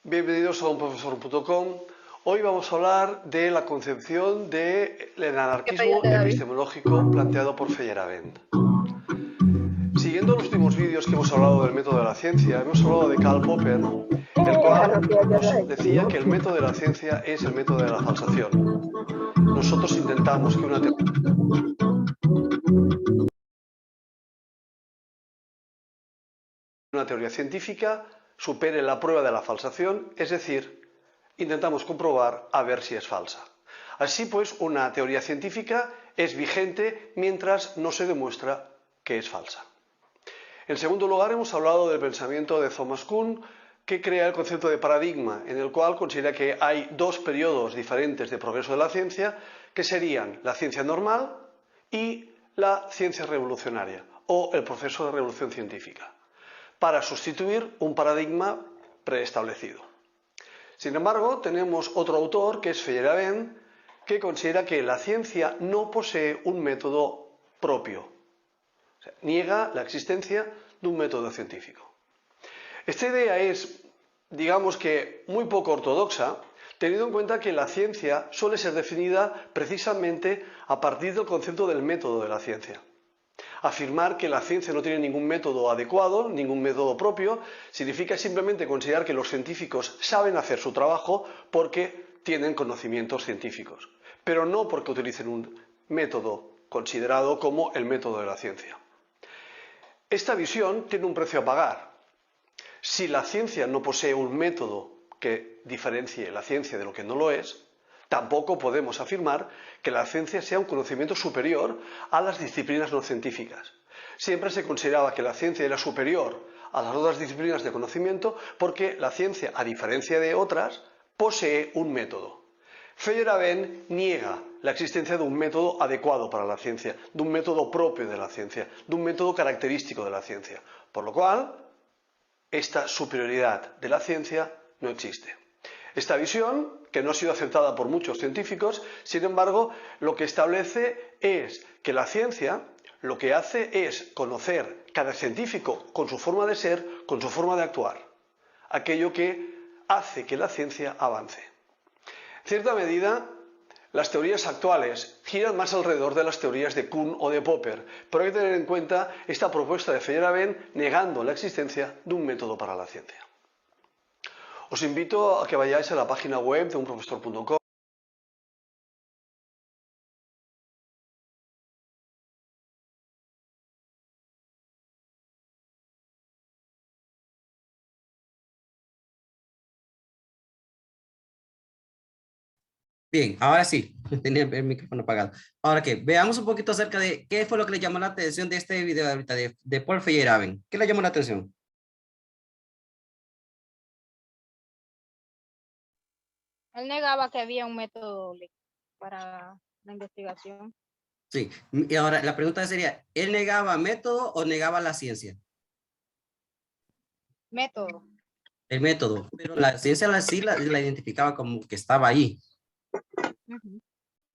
Bienvenidos a unprofesor.com. Hoy vamos a hablar de la concepción del anarquismo epistemológico planteado por Feyerabend. Siguiendo los últimos vídeos que hemos hablado del método de la ciencia, hemos hablado de Karl Popper, el cual nos decía que el método de la ciencia es el método de la falsación. Nosotros intentamos que una teoría científica supere la prueba de la falsación, es decir, intentamos comprobar a ver si es falsa. Así pues, una teoría científica es vigente mientras no se demuestra que es falsa. En segundo lugar, hemos hablado del pensamiento de Thomas Kuhn, que crea el concepto de paradigma, en el cual considera que hay dos periodos diferentes de progreso de la ciencia, que serían la ciencia normal y la ciencia revolucionaria, o el proceso de revolución científica, para sustituir un paradigma preestablecido. Sin embargo, tenemos otro autor, que es Feyerabend, que considera que la ciencia no posee un método propio. O sea, niega la existencia de un método científico. Esta idea es, digamos que, muy poco ortodoxa, teniendo en cuenta que la ciencia suele ser definida precisamente a partir del concepto del método de la ciencia. Afirmar que la ciencia no tiene ningún método adecuado, ningún método propio, significa simplemente considerar que los científicos saben hacer su trabajo porque tienen conocimientos científicos, pero no porque utilicen un método considerado como el método de la ciencia. Esta visión tiene un precio a pagar. Si la ciencia no posee un método que diferencie la ciencia de lo que no lo es, tampoco podemos afirmar que la ciencia sea un conocimiento superior a las disciplinas no científicas. Siempre se consideraba que la ciencia era superior a las otras disciplinas de conocimiento porque la ciencia, a diferencia de otras, posee un método. Feyerabend niega la existencia de un método adecuado para la ciencia, de un método propio de la ciencia, de un método característico de la ciencia, por lo cual esta superioridad de la ciencia no existe. Esta visión, que no ha sido aceptada por muchos científicos, sin embargo, lo que establece es que la ciencia Lo que hace es conocer cada científico con su forma de ser, con su forma de actuar. Aquello que hace que la ciencia avance. En cierta medida, las teorías actuales giran más alrededor de las teorías de Kuhn o de Popper, pero hay que tener en cuenta esta propuesta de Feyerabend negando la existencia de un método para la ciencia. Os invito a que vayáis a la página web de unprofesor.com. Bien, ahora sí, tenía el micrófono apagado. Ahora que veamos un poquito acerca de qué fue lo que le llamó la atención de este video de ahorita de Paul Feyerabend. ¿Qué le llamó la atención? Él negaba que había un método para la investigación. Sí, y ahora la pregunta sería, ¿él negaba método o negaba la ciencia? Método. El método, pero la ciencia sí la identificaba como que estaba ahí. Ujú.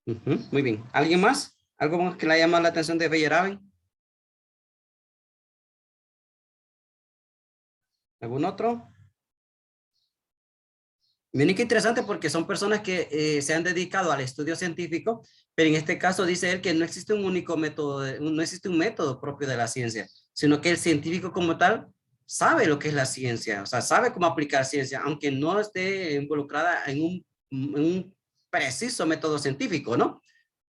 Ujú, muy bien. ¿Alguien más? ¿Algo más que le haya llamado la atención de Feyerabend? ¿Algún otro? Miren qué interesante porque son personas que se han dedicado al estudio científico, pero en este caso dice él que no existe un único método, no existe un método propio de la ciencia, sino que el científico como tal sabe lo que es la ciencia, o sea, sabe cómo aplicar ciencia, aunque no esté involucrada en un preciso método científico, ¿no?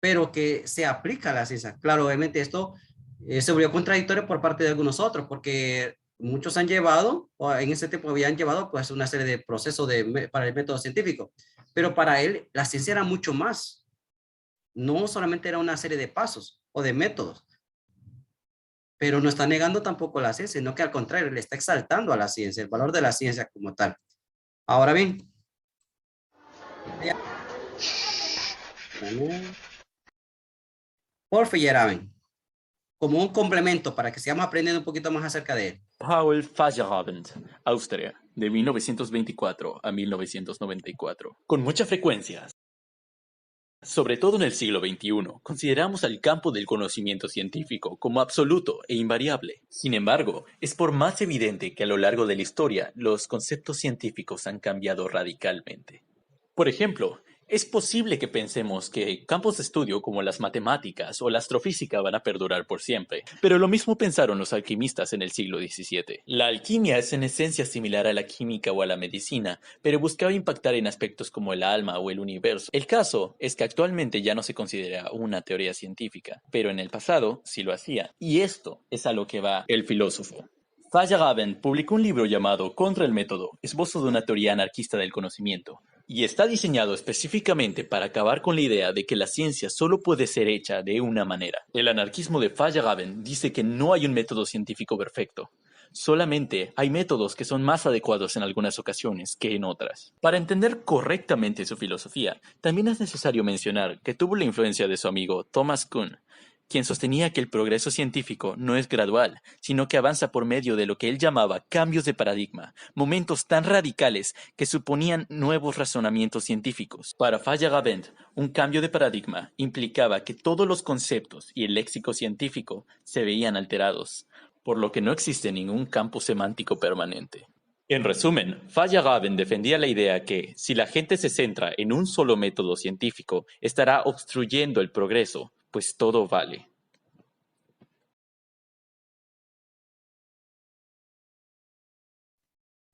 Pero que se aplica a la ciencia. Claro, obviamente esto se volvió contradictorio por parte de algunos otros, porque muchos han llevado, o en ese tiempo habían llevado pues una serie de procesos para el método científico, pero para él la ciencia era mucho más, no solamente era una serie de pasos o de métodos, pero no está negando tampoco la ciencia, sino que al contrario, le está exaltando a la ciencia, el valor de la ciencia como tal. Ahora bien, Paul Feyerabend, como un complemento para que sigamos aprendiendo un poquito más acerca de él. Paul Feyerabend, Austria, de 1924 a 1994. Con mucha frecuencia, sobre todo en el siglo XXI, consideramos al campo del conocimiento científico como absoluto e invariable. Sin embargo, es por más evidente que a lo largo de la historia los conceptos científicos han cambiado radicalmente. Por ejemplo, es posible que pensemos que campos de estudio como las matemáticas o la astrofísica van a perdurar por siempre, pero lo mismo pensaron los alquimistas en el siglo XVII. La alquimia es en esencia similar a la química o a la medicina, pero buscaba impactar en aspectos como el alma o el universo. El caso es que actualmente ya no se considera una teoría científica, pero en el pasado sí lo hacía, y esto es a lo que va el filósofo. Feyerabend publicó un libro llamado Contra el método, esbozo de una teoría anarquista del conocimiento, y está diseñado específicamente para acabar con la idea de que la ciencia solo puede ser hecha de una manera. El anarquismo de Feyerabend dice que no hay un método científico perfecto. Solamente hay métodos que son más adecuados en algunas ocasiones que en otras. Para entender correctamente su filosofía, también es necesario mencionar que tuvo la influencia de su amigo Thomas Kuhn, quien sostenía que el progreso científico no es gradual, sino que avanza por medio de lo que él llamaba cambios de paradigma, momentos tan radicales que suponían nuevos razonamientos científicos. Para Feyerabend, un cambio de paradigma implicaba que todos los conceptos y el léxico científico se veían alterados, por lo que no existe ningún campo semántico permanente. En resumen, Feyerabend defendía la idea que, si la gente se centra en un solo método científico, estará obstruyendo el progreso, pues todo vale.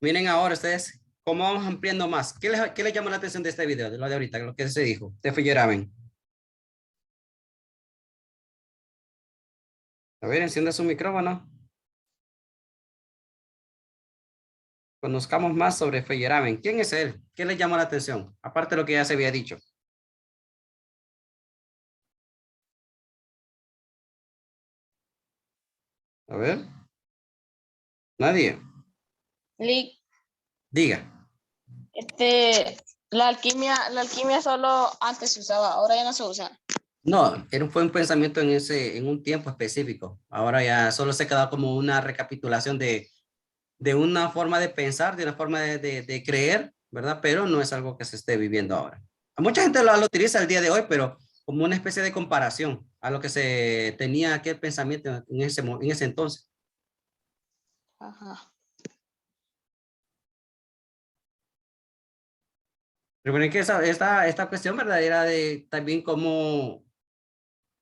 Miren ahora ustedes cómo vamos ampliando más. ¿Qué les llamó la atención de este video, de lo de ahorita, lo que se dijo, de Feyerabend? A ver, encienda su micrófono. Conozcamos más sobre Feyerabend. ¿Quién es él? ¿Qué les llamó la atención? Aparte de lo que ya se había dicho. A ver. Nadie. Lick, Diga. la alquimia solo antes se usaba, ahora ya no se usa. No, fue un pensamiento en un tiempo específico. Ahora ya solo se quedó como una recapitulación de una forma de pensar, de una forma de creer, ¿verdad? Pero no es algo que se esté viviendo ahora. A mucha gente lo utiliza el día de hoy, pero como una especie de comparación a lo que se tenía aquel pensamiento en ese entonces. Ajá. Recuerden que esta cuestión verdadera de también cómo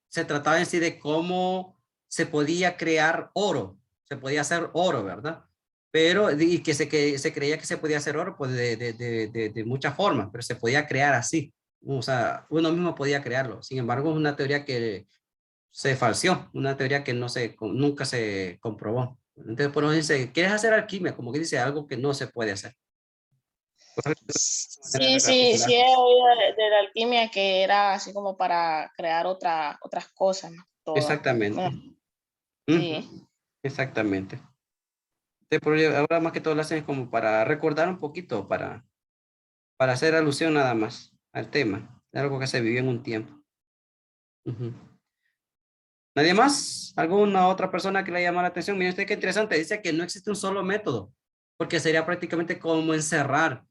se trataba en sí de cómo se podía crear oro, se podía hacer oro, ¿verdad? Pero, y que se creía que se podía hacer oro pues de muchas formas, pero se podía crear así. O sea, uno mismo podía crearlo. Sin embargo, es una teoría que se falseó, una teoría que nunca se comprobó. Entonces, por eso dice, ¿quieres hacer alquimia? Como que dice algo que no se puede hacer. Sí, sí he oído de la alquimia que era así como para crear otras cosas, ¿no? Exactamente. Bueno, sí. Exactamente. Entonces, ahora más que todo lo hacen como para recordar un poquito, para hacer alusión nada más al tema, de algo que se vivió en un tiempo. Ujú. ¿Nadie más? ¿Alguna otra persona que le llama la atención? Mire usted qué interesante, dice que no existe un solo método, porque sería prácticamente como encerrar.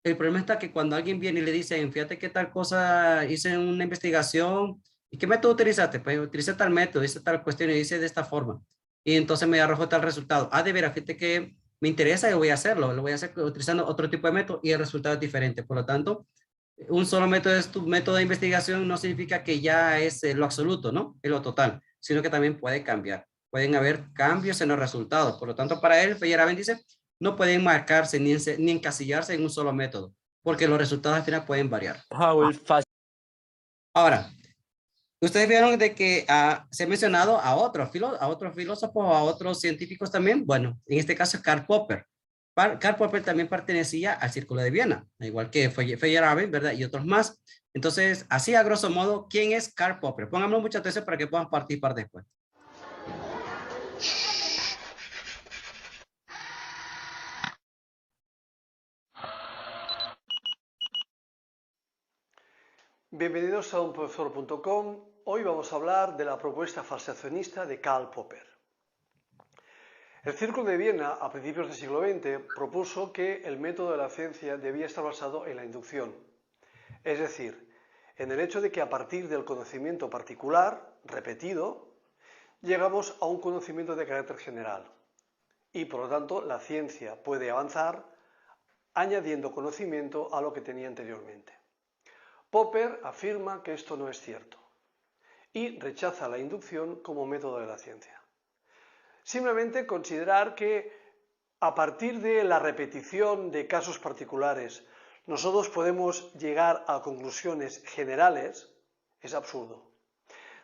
El problema está que cuando alguien viene y le dicen, fíjate que tal cosa, hice una investigación, ¿y qué método utilizaste? Pues utilicé tal método, hice tal cuestión y hice de esta forma. Y entonces me arrojó tal resultado. Ah, de veras, fíjate que me interesa y voy a hacerlo. Lo voy a hacer utilizando otro tipo de método y el resultado es diferente. Por lo tanto, un solo método es tu método de investigación, no significa que ya es lo absoluto, ¿no? Es lo total, sino que también puede cambiar. Pueden haber cambios en los resultados. Por lo tanto, para él, Feyerabend dice, no pueden marcarse ni encasillarse en un solo método, porque los resultados al final pueden variar. Ahora, ustedes vieron de que se ha mencionado a otros filósofos, a otros científicos también. Bueno, en este caso es Karl Popper. Karl Popper también pertenecía al Círculo de Viena, igual que Feyerabend, ¿verdad? Y otros más. Entonces, así a grosso modo, ¿quién es Karl Popper? Pónganme mucha atención para que puedan participar después. Bienvenidos a unprofesor.com. Hoy vamos a hablar de la propuesta falsacionista de Karl Popper. El Círculo de Viena, a principios del siglo XX, propuso que el método de la ciencia debía estar basado en la inducción, es decir, en el hecho de que a partir del conocimiento particular, repetido, llegamos a un conocimiento de carácter general y, por lo tanto, la ciencia puede avanzar añadiendo conocimiento a lo que tenía anteriormente. Popper afirma que esto no es cierto y rechaza la inducción como método de la ciencia. Simplemente considerar que a partir de la repetición de casos particulares nosotros podemos llegar a conclusiones generales es absurdo.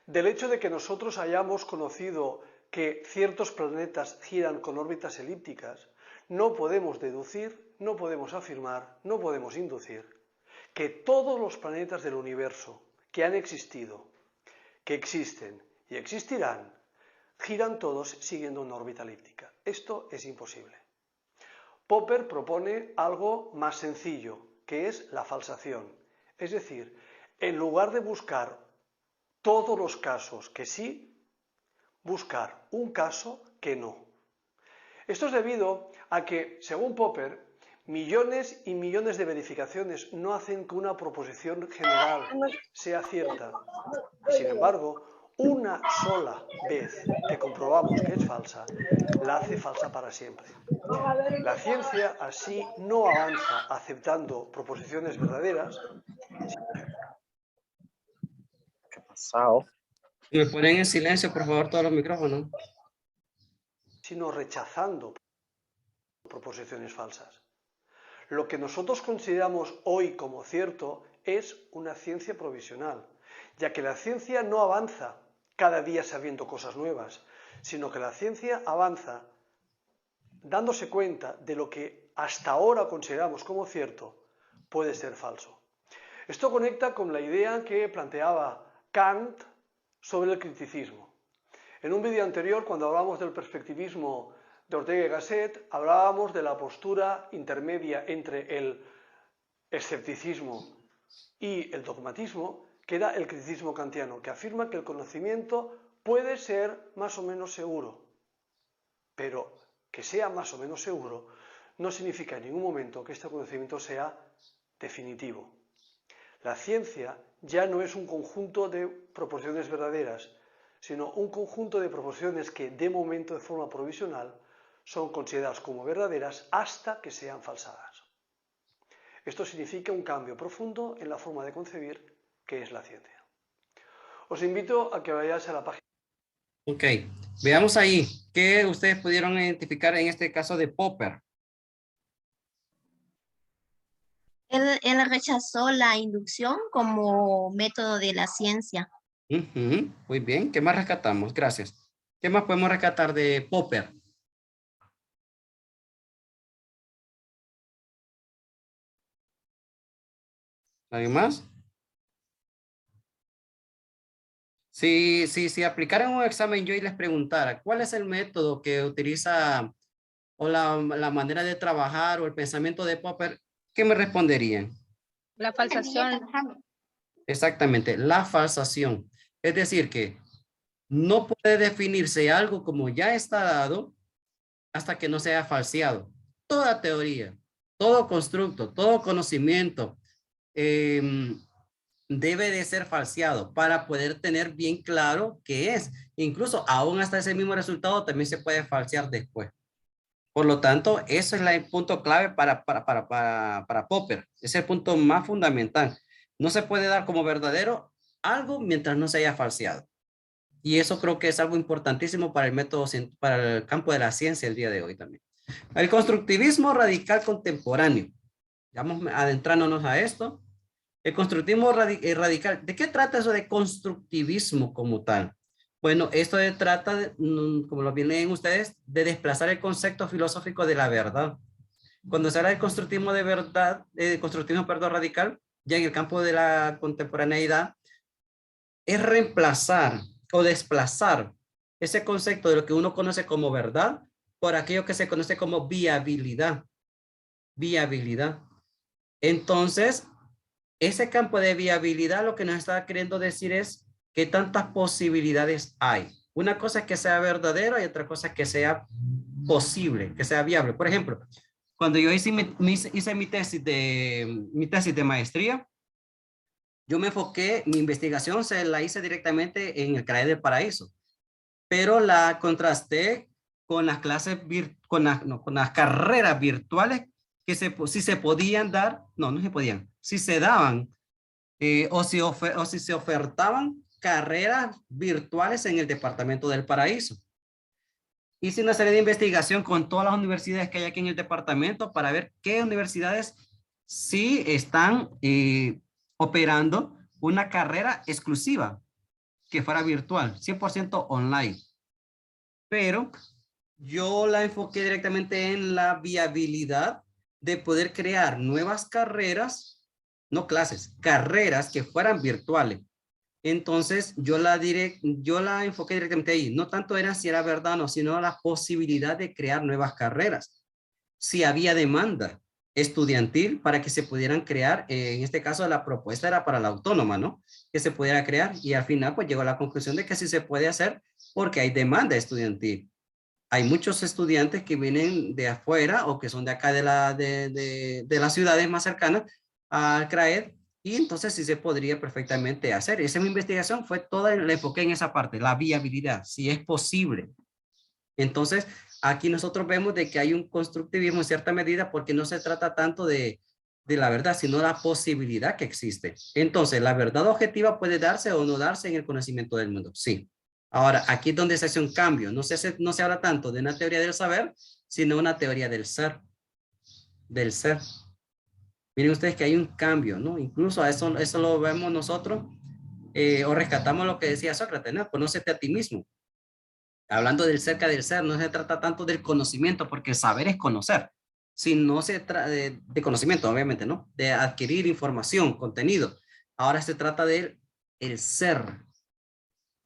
Del hecho de que nosotros hayamos conocido que ciertos planetas giran con órbitas elípticas, no podemos deducir, no podemos afirmar, no podemos inducir que todos los planetas del universo que han existido, que existen y existirán, giran todos siguiendo una órbita elíptica. Esto es imposible. Popper propone algo más sencillo, que es la falsación. Es decir, en lugar de buscar todos los casos que sí, buscar un caso que no. Esto es debido a que, según Popper, millones y millones de verificaciones no hacen que una proposición general sea cierta. Sin embargo, una sola vez que comprobamos que es falsa, la hace falsa para siempre. La ciencia así no avanza aceptando proposiciones verdaderas. ¿Qué ha pasado? Me ponen en silencio, por favor, todos los micrófonos. Sino rechazando proposiciones falsas. Lo que nosotros consideramos hoy como cierto es una ciencia provisional, ya que la ciencia no avanza cada día sabiendo cosas nuevas, sino que la ciencia avanza dándose cuenta de lo que hasta ahora consideramos como cierto puede ser falso. Esto conecta con la idea que planteaba Kant sobre el criticismo. En un vídeo anterior, cuando hablábamos del perspectivismo de Ortega y Gasset, hablábamos de la postura intermedia entre el escepticismo y el dogmatismo, que era el criticismo kantiano, que afirma que el conocimiento puede ser más o menos seguro, pero que sea más o menos seguro no significa en ningún momento que este conocimiento sea definitivo. La ciencia ya no es un conjunto de proporciones verdaderas, sino un conjunto de proporciones que de momento, de forma provisional, son consideradas como verdaderas hasta que sean falsadas. Esto significa un cambio profundo en la forma de concebir qué es la ciencia. Os invito a que vayáis a la página. Ok, veamos ahí qué ustedes pudieron identificar en este caso de Popper. Él rechazó la inducción como método de la ciencia. Ujú, muy bien, ¿qué más rescatamos? Gracias. ¿Qué más podemos rescatar de Popper? ¿Alguien más? Si aplicaran un examen yo y les preguntara, ¿cuál es el método que utiliza o la manera de trabajar o el pensamiento de Popper? ¿Qué me responderían? La falsación. Exactamente, la falsación. Es decir, que no puede definirse algo como ya está dado hasta que no sea falseado. Toda teoría, todo constructo, todo conocimiento debe de ser falseado para poder tener bien claro qué es. Incluso aún hasta ese mismo resultado también se puede falsear después. Por lo tanto, eso es el punto clave para Popper. Es el punto más fundamental. No se puede dar como verdadero algo mientras no se haya falseado. Y eso creo que es algo importantísimo para el método, para el campo de la ciencia el día de hoy también. El constructivismo radical contemporáneo. Vamos adentrándonos a esto. El constructivismo radical. ¿De qué trata eso de constructivismo como tal? Bueno, esto trata, como lo vienen ustedes, de desplazar el concepto filosófico de la verdad. Cuando se habla del constructivismo de verdad, constructivismo, perdón, radical, ya en el campo de la contemporaneidad, es reemplazar o desplazar ese concepto de lo que uno conoce como verdad por aquello que se conoce como viabilidad. Viabilidad. Entonces, ese campo de viabilidad lo que nos está queriendo decir es qué tantas posibilidades hay. Una cosa es que sea verdadero y otra cosa es que sea posible, que sea viable. Por ejemplo, cuando yo hice mi tesis de maestría, yo me enfoqué, mi investigación se la hice directamente en el CRAE del Paraíso, pero la contrasté con las clases, con las carreras virtuales que si se podían dar, no se podían, si se daban o si se ofertaban carreras virtuales en el Departamento del Paraíso. Hice una serie de investigación con todas las universidades que hay aquí en el departamento para ver qué universidades sí están operando una carrera exclusiva que fuera virtual, 100% online. Pero yo la enfoqué directamente en la viabilidad de poder crear nuevas carreras, no clases, carreras que fueran virtuales. Entonces yo la enfoqué directamente ahí. No tanto era si era verdad o no, sino la posibilidad de crear nuevas carreras. Si había demanda estudiantil para que se pudieran crear, en este caso la propuesta era para la autónoma, ¿no? Que se pudiera crear y al final pues llegó a la conclusión de que sí se puede hacer porque hay demanda estudiantil. Hay muchos estudiantes que vienen de afuera o que son de acá de las ciudades más cercanas al CRAED y entonces sí se podría perfectamente hacer. Esa mi investigación fue toda el enfoque en esa parte, la viabilidad, si es posible. Entonces, aquí nosotros vemos de que hay un constructivismo en cierta medida porque no se trata tanto de la verdad, sino la posibilidad que existe. Entonces, la verdad objetiva puede darse o no darse en el conocimiento del mundo, sí. Ahora, aquí es donde se hace un cambio. No se habla tanto de una teoría del saber, sino una teoría del ser. Del ser. Miren ustedes que hay un cambio, ¿no? Incluso a eso lo vemos nosotros, o rescatamos lo que decía Sócrates, ¿no? Conócete a ti mismo. Hablando del cerca del ser, no se trata tanto del conocimiento, porque saber es conocer. Si no se trata de conocimiento, obviamente, ¿no? De adquirir información, contenido. Ahora se trata del ser.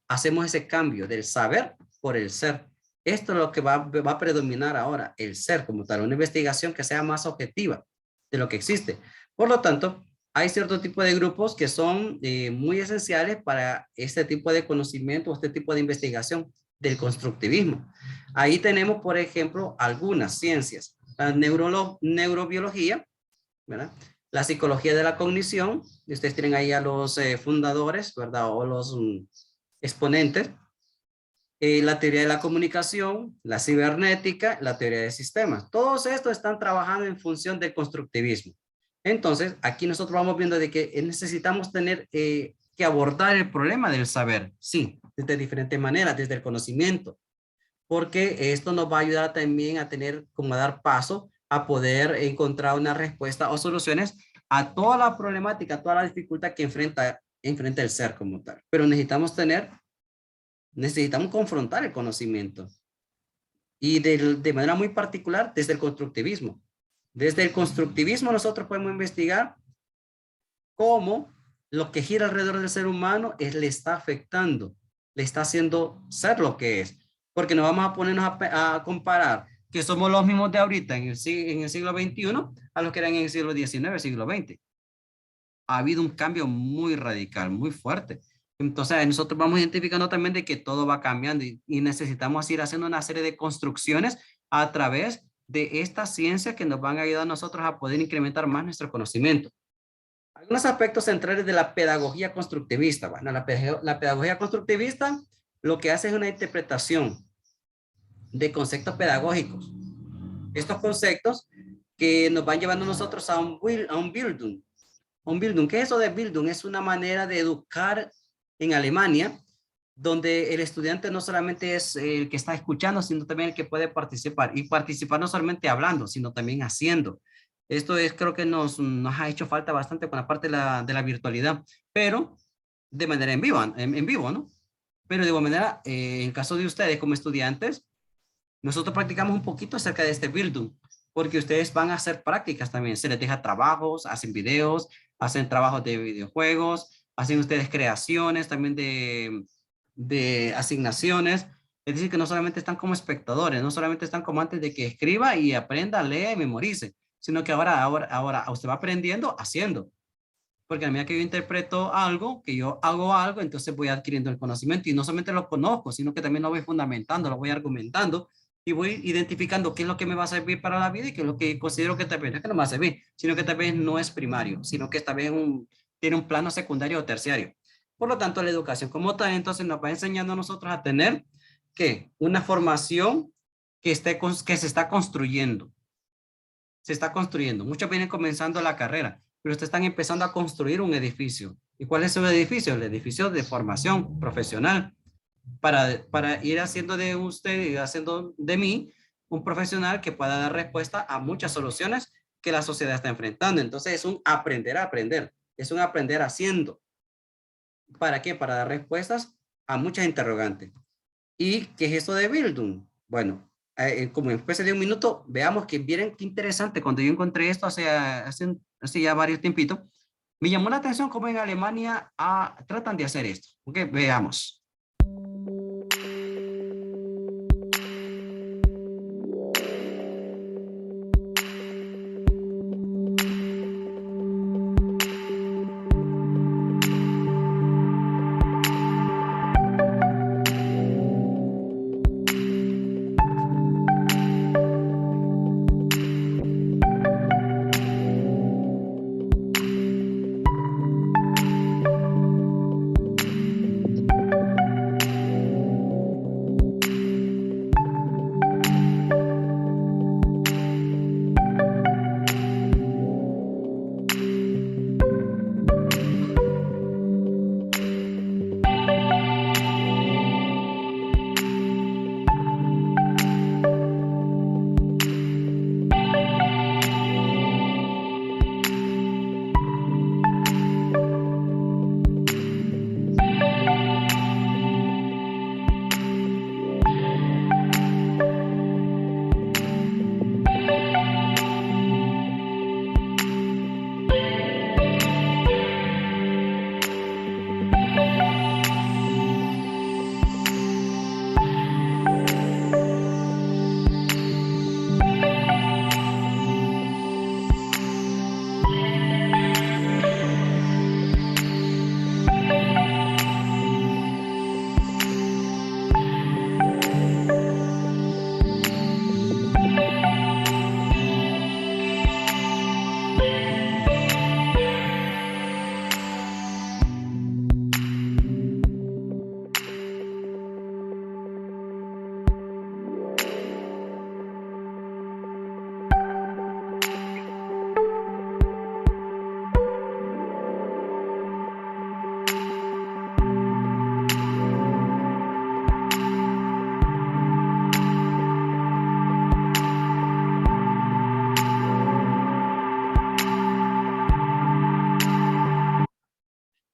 Hacemos ese cambio del saber por el ser. Esto es lo que va a predominar ahora, el ser como tal, una investigación que sea más objetiva de lo que existe. Por lo tanto, hay cierto tipo de grupos que son muy esenciales para este tipo de conocimiento o este tipo de investigación del constructivismo. Ahí tenemos, por ejemplo, algunas ciencias. La neurobiología, ¿verdad? la psicología de la cognición, y ustedes tienen ahí a los fundadores, ¿verdad? O los exponentes, la teoría de la comunicación, la cibernética, la teoría de sistemas. Todos estos están trabajando en función del constructivismo. Entonces, aquí nosotros vamos viendo de que necesitamos tener que abordar el problema del saber, sí, de diferentes maneras, desde el conocimiento, porque esto nos va a ayudar también a tener, como a dar paso a poder encontrar una respuesta o soluciones a toda la problemática, a toda la dificultad que enfrenta el ser como tal. Pero necesitamos confrontar el conocimiento. Y de manera muy particular desde el constructivismo. Desde el constructivismo nosotros podemos investigar cómo lo que gira alrededor del ser humano le está afectando, le está haciendo ser lo que es. Porque no vamos a ponernos a comparar que somos los mismos de ahorita en el siglo XXI a los que eran en el siglo XIX, siglo XX. Ha habido un cambio muy radical, muy fuerte. Entonces nosotros vamos identificando también de que todo va cambiando y necesitamos ir haciendo una serie de construcciones a través de estas ciencias que nos van a ayudar a nosotros a poder incrementar más nuestro conocimiento. Algunos aspectos centrales de la pedagogía constructivista. Bueno, la pedagogía constructivista lo que hace es una interpretación de conceptos pedagógicos. Estos conceptos que nos van llevando nosotros a un Bildung. ¿Qué es eso de Bildung? Es una manera de educar en Alemania, donde el estudiante no solamente es el que está escuchando, sino también el que puede participar. Y participar no solamente hablando, sino también haciendo. Esto creo que nos ha hecho falta bastante con la parte de la virtualidad, pero de manera en vivo, ¿no? Pero de igual manera, en el caso de ustedes como estudiantes, nosotros practicamos un poquito acerca de este Bildung, porque ustedes van a hacer prácticas también. Se les deja trabajos, hacen videos, hacen trabajos de videojuegos, hacen ustedes creaciones también de asignaciones. Es decir, que no solamente están como espectadores, no solamente están como antes de que escriba y aprenda, lea y memorice, sino que ahora usted va aprendiendo haciendo. Porque a medida que yo interpreto algo, que yo hago algo, entonces voy adquiriendo el conocimiento y no solamente lo conozco, sino que también lo voy fundamentando, lo voy argumentando y voy identificando qué es lo que me va a servir para la vida y qué es lo que considero que tal vez no es que no me va a servir, sino que tal vez no es primario, sino que tal vez tiene un plano secundario o terciario. Por lo tanto, la educación como tal, entonces nos va enseñando a nosotros a tener ¿qué? Una formación que se está construyendo. Se está construyendo. Muchos vienen comenzando la carrera, pero ustedes están empezando a construir un edificio. ¿Y cuál es su edificio? El edificio de formación profesional para ir haciendo de usted y haciendo de mí un profesional que pueda dar respuesta a muchas soluciones que la sociedad está enfrentando. Entonces es un aprender a aprender, es un aprender haciendo. ¿Para qué? Para dar respuestas a muchas interrogantes. ¿Y qué es eso de Bildung? Bueno, como en especie de un minuto, veamos que miren qué interesante. Cuando yo encontré esto hace ya varios tiempitos, me llamó la atención cómo en Alemania tratan de hacer esto. Ok, veamos.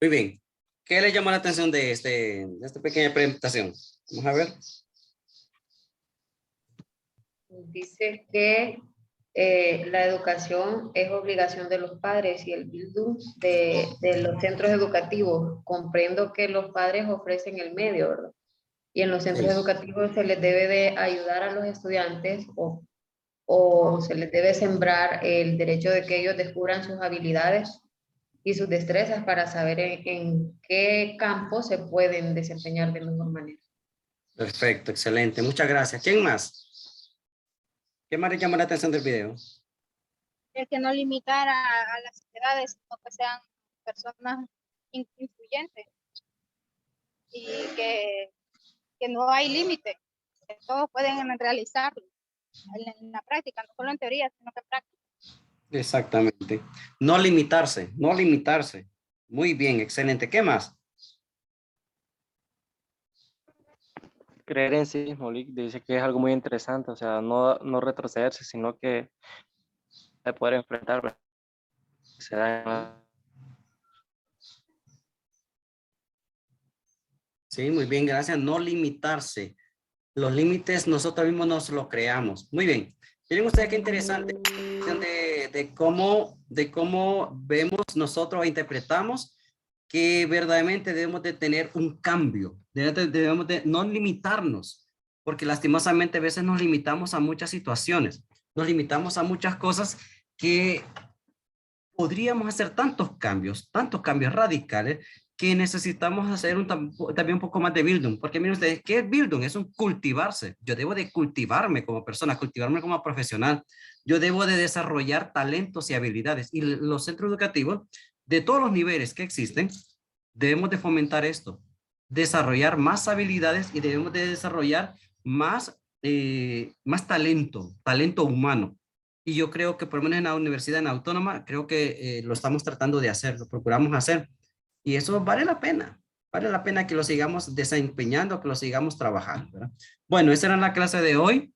Muy bien. ¿Qué le llamó la atención de esta pequeña presentación? Vamos a ver. Dice que la educación es obligación de los padres y el Bildung de los centros educativos. Comprendo que los padres ofrecen el medio, ¿verdad? Y en los centros educativos se les debe de ayudar a los estudiantes o se les debe sembrar el derecho de que ellos descubran sus habilidades y sus destrezas para saber en qué campo se pueden desempeñar de mejor manera. Perfecto, excelente. Muchas gracias. ¿Quién más? ¿Qué más le llamó la atención del video? El que no limitara a las edades, sino que sean personas influyentes y que no hay límite, que todos pueden realizarlo en la práctica, no solo en teoría, sino que en práctica. Exactamente. No limitarse, no limitarse. Muy bien, excelente. ¿Qué más? Creer en sí mismo, Lick, dice que es algo muy interesante, o sea, no retrocederse, sino que de poder enfrentar. Se da Sí, muy bien, gracias. No limitarse. Los límites nosotros mismos nos los creamos. Muy bien. Miren ustedes qué interesante de cómo vemos nosotros e interpretamos que verdaderamente debemos de tener un cambio. Debemos de no limitarnos, porque lastimosamente a veces nos limitamos a muchas situaciones. Nos limitamos a muchas cosas que podríamos hacer tantos cambios radicales, que necesitamos hacer también un poco más de Bildung, porque miren ustedes, ¿qué es Bildung? Es un cultivarse. Yo debo de cultivarme como persona, cultivarme como profesional. Yo debo de desarrollar talentos y habilidades. Y los centros educativos, de todos los niveles que existen, debemos de fomentar esto, desarrollar más habilidades y debemos de desarrollar más talento humano. Y yo creo que por lo menos en la universidad, en la autónoma, creo que lo estamos tratando de hacer, lo procuramos hacer. Y eso vale la pena que lo sigamos desempeñando, que lo sigamos trabajando, ¿verdad? Bueno, esa era la clase de hoy.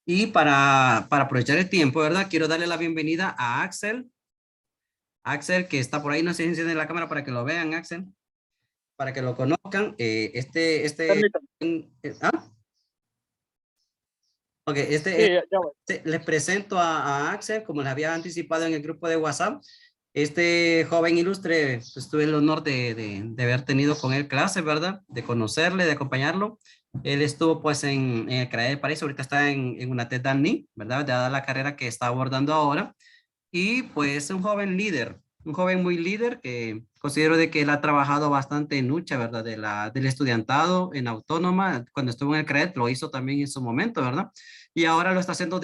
Y para aprovechar el tiempo, ¿verdad? Quiero darle la bienvenida a Axel. Axel, que está por ahí, no sé si enciende la cámara para que lo vean, Axel, para que lo conozcan. ¿Ah? Ok, les presento a Axel, como les había anticipado en el grupo de WhatsApp. Este joven ilustre, pues tuve el honor de haber tenido con él clases, ¿verdad? De conocerle, de acompañarlo. Él estuvo pues en el CRAE de París, ahorita está en una TED DANI, ¿verdad? Dada la carrera que está abordando ahora. Y pues un joven líder, un joven muy líder que considero de que él ha trabajado bastante en lucha, ¿verdad? Del estudiantado en autónoma, cuando estuvo en el CRED, lo hizo también en su momento, ¿verdad? Y ahora lo está haciendo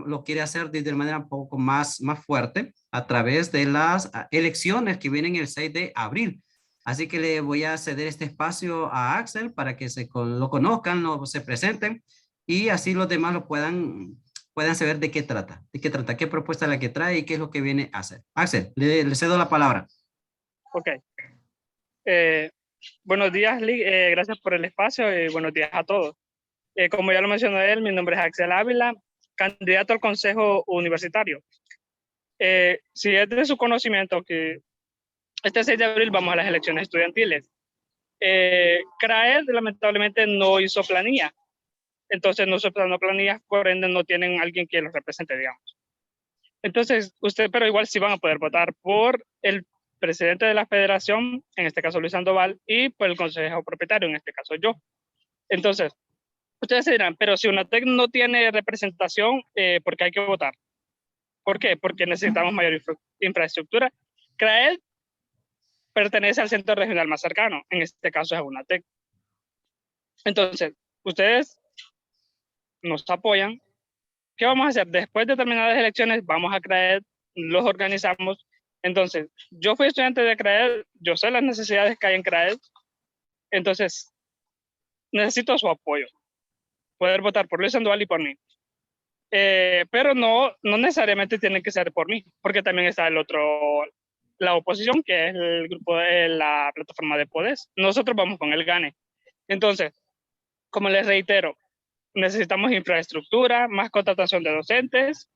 lo quiere hacer de manera un poco más fuerte a través de las elecciones que vienen el 6 de abril. Así que le voy a ceder este espacio a Axel para que lo conozcan, se presenten y así los demás lo puedan saber de qué trata, qué propuesta es la que trae y qué es lo que viene a hacer. Axel, le cedo la palabra. Ok. Buenos días, Lick. Gracias por el espacio y buenos días a todos. Como ya lo mencionó él, mi nombre es Axel Ávila, candidato al Consejo Universitario. Si es de su conocimiento que este 6 de abril vamos a las elecciones estudiantiles. CRAED lamentablemente no hizo planilla. Entonces no se planó planillas, por ende no tienen alguien que los represente, digamos. Entonces, pero igual sí van a poder votar por el presidente de la federación, en este caso Luis Sandoval, y por el consejo propietario, en este caso yo. Entonces, ustedes se dirán, pero si UNATEC no tiene representación, ¿por qué hay que votar? ¿Por qué? Porque necesitamos mayor infraestructura. CRAED pertenece al centro regional más cercano, en este caso es UNATEC. Entonces, ustedes nos apoyan. ¿Qué vamos a hacer? Después de terminar las elecciones, vamos a CRAED, los organizamos. Entonces, yo fui estudiante de CRAED, yo sé las necesidades que hay en CRAED, entonces necesito su apoyo, poder votar por Luis Sandoval y por mí. Pero no necesariamente tiene que ser por mí, porque también está la oposición, que es el grupo de la plataforma de Podes. Nosotros vamos con el GANE. Entonces, como les reitero, necesitamos infraestructura, más contratación de docentes,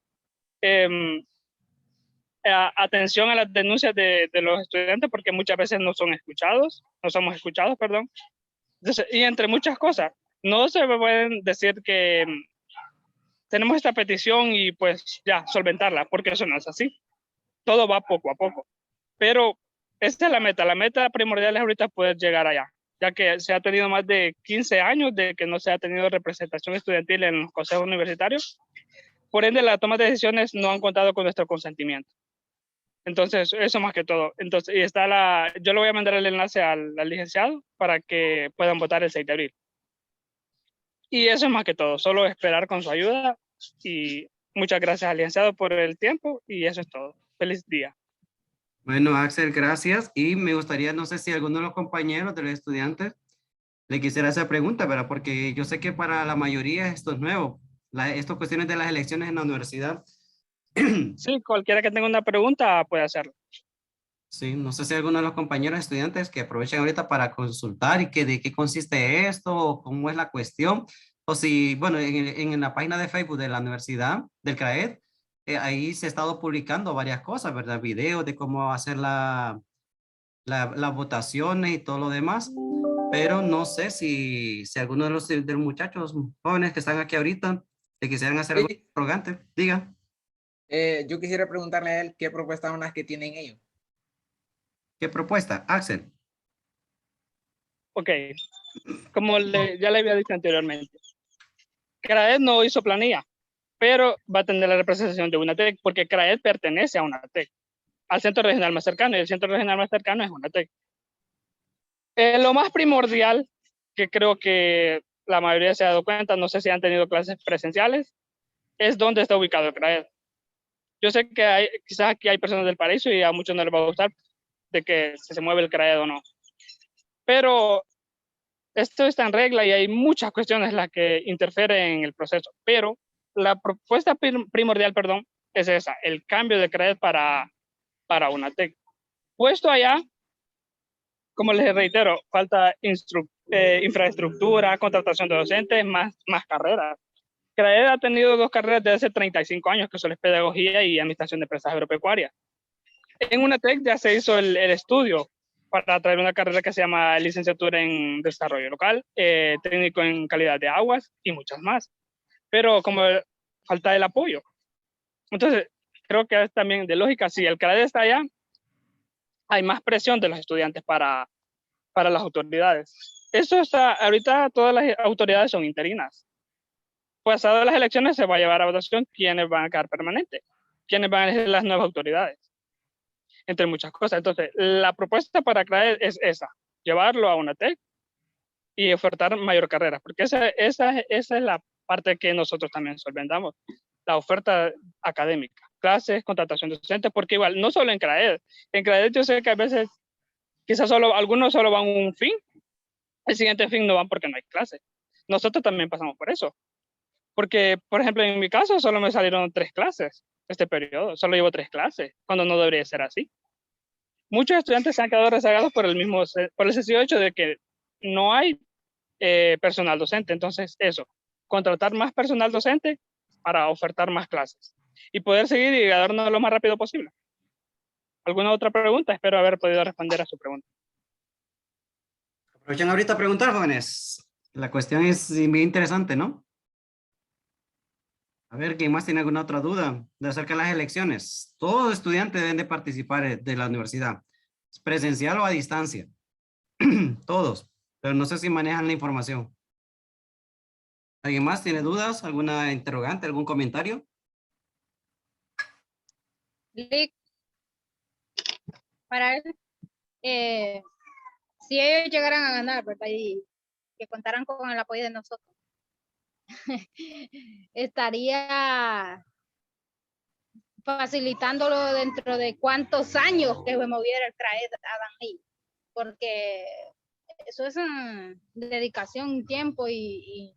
atención a las denuncias de los estudiantes, porque muchas veces no somos escuchados, perdón. Entonces, y entre muchas cosas, no se pueden decir que tenemos esta petición y pues ya, solventarla, porque eso no es así. Todo va poco a poco. Pero esta es la meta. La meta primordial es ahorita poder llegar allá, ya que se ha tenido más de 15 años de que no se ha tenido representación estudiantil en los consejos universitarios. Por ende, las tomas de decisiones no han contado con nuestro consentimiento. Entonces, eso más que todo. Entonces, yo le voy a mandar el enlace al licenciado para que puedan votar el 6 de abril. Y eso es más que todo. Solo esperar con su ayuda. Y muchas gracias al licenciado por el tiempo. Y eso es todo. Feliz día. Bueno, Axel, gracias. Y me gustaría, no sé si alguno de los compañeros de los estudiantes le quisiera hacer pregunta, ¿verdad? Porque yo sé que para la mayoría esto es nuevo. Estas cuestiones de las elecciones en la universidad. Sí, cualquiera que tenga una pregunta puede hacerlo. Sí, no sé si alguno de los compañeros estudiantes que aprovechen ahorita para consultar y que de qué consiste esto, o cómo es la cuestión, o si, bueno, en la página de Facebook de la universidad, del CRAED, ahí se ha estado publicando varias cosas, ¿verdad? Videos de cómo hacer las votaciones y todo lo demás, pero no sé si alguno de los muchachos jóvenes que están aquí ahorita le quisieran hacer algo interrogante, diga. Yo quisiera preguntarle a él qué propuestas son las que tienen ellos. ¿Qué propuesta, Axel? Ok, como ya le había dicho anteriormente, CRAED no hizo planilla, pero va a tener la representación de UNATEC, porque CRAED pertenece a UNATEC, al centro regional más cercano, y el centro regional más cercano es UNATEC. Lo más primordial, que creo que la mayoría se ha dado cuenta, no sé si han tenido clases presenciales, es dónde está ubicado el CRAED. Yo sé que quizás aquí hay personas del paraíso y a muchos no les va a gustar de que se mueve el CRAED o no. Pero esto está en regla y hay muchas cuestiones las que interfieren en el proceso. Pero la propuesta primordial, perdón, es esa, el cambio de CRAED para UNATEC. Puesto allá, como les reitero, falta infraestructura, contratación de docentes, más carreras. CRAED ha tenido 2 carreras desde hace 35 años, que son pedagogía y administración de empresas agropecuarias. En UNATEC ya se hizo el estudio para traer una carrera que se llama licenciatura en desarrollo local, técnico en calidad de aguas y muchas más. Pero como falta el apoyo. Entonces, creo que es también de lógica, si el CRAED está allá, hay más presión de los estudiantes para las autoridades. Eso está, ahorita todas las autoridades son interinas. Pasadas las elecciones se va a llevar a votación quiénes van a quedar permanentes, quiénes van a elegir las nuevas autoridades, entre muchas cosas. Entonces, la propuesta para CRAED es esa, llevarlo a UNATEC y ofertar mayor carrera, porque esa es la parte que nosotros también solventamos, la oferta académica, clases, contratación de docentes, porque igual, no solo en CRAED yo sé que a veces, quizás algunos solo van un fin, el siguiente fin no van porque no hay clases. Nosotros también pasamos por eso. Porque, por ejemplo, en mi caso solo me salieron 3 clases este periodo, solo llevo 3 clases, cuando no debería ser así. Muchos estudiantes se han quedado rezagados por el sencillo hecho de que no hay personal docente. Entonces, eso, contratar más personal docente para ofertar más clases y poder seguir y darnos lo más rápido posible. ¿Alguna otra pregunta? Espero haber podido responder a su pregunta. Aprovechen ahorita a preguntar, jóvenes. La cuestión es bien interesante, ¿no? A ver, ¿quién más tiene alguna otra duda de acerca de las elecciones? Todos los estudiantes deben de participar de la universidad, presencial o a distancia. Todos, pero no sé si manejan la información. ¿Alguien más tiene dudas? ¿Alguna interrogante? ¿Algún comentario? Lick, para él, si ellos llegaran a ganar, ¿verdad? Y que contaran con el apoyo de nosotros, estaría facilitándolo dentro de cuántos años que me moviera el CRAED a Danlí, porque eso es dedicación, tiempo y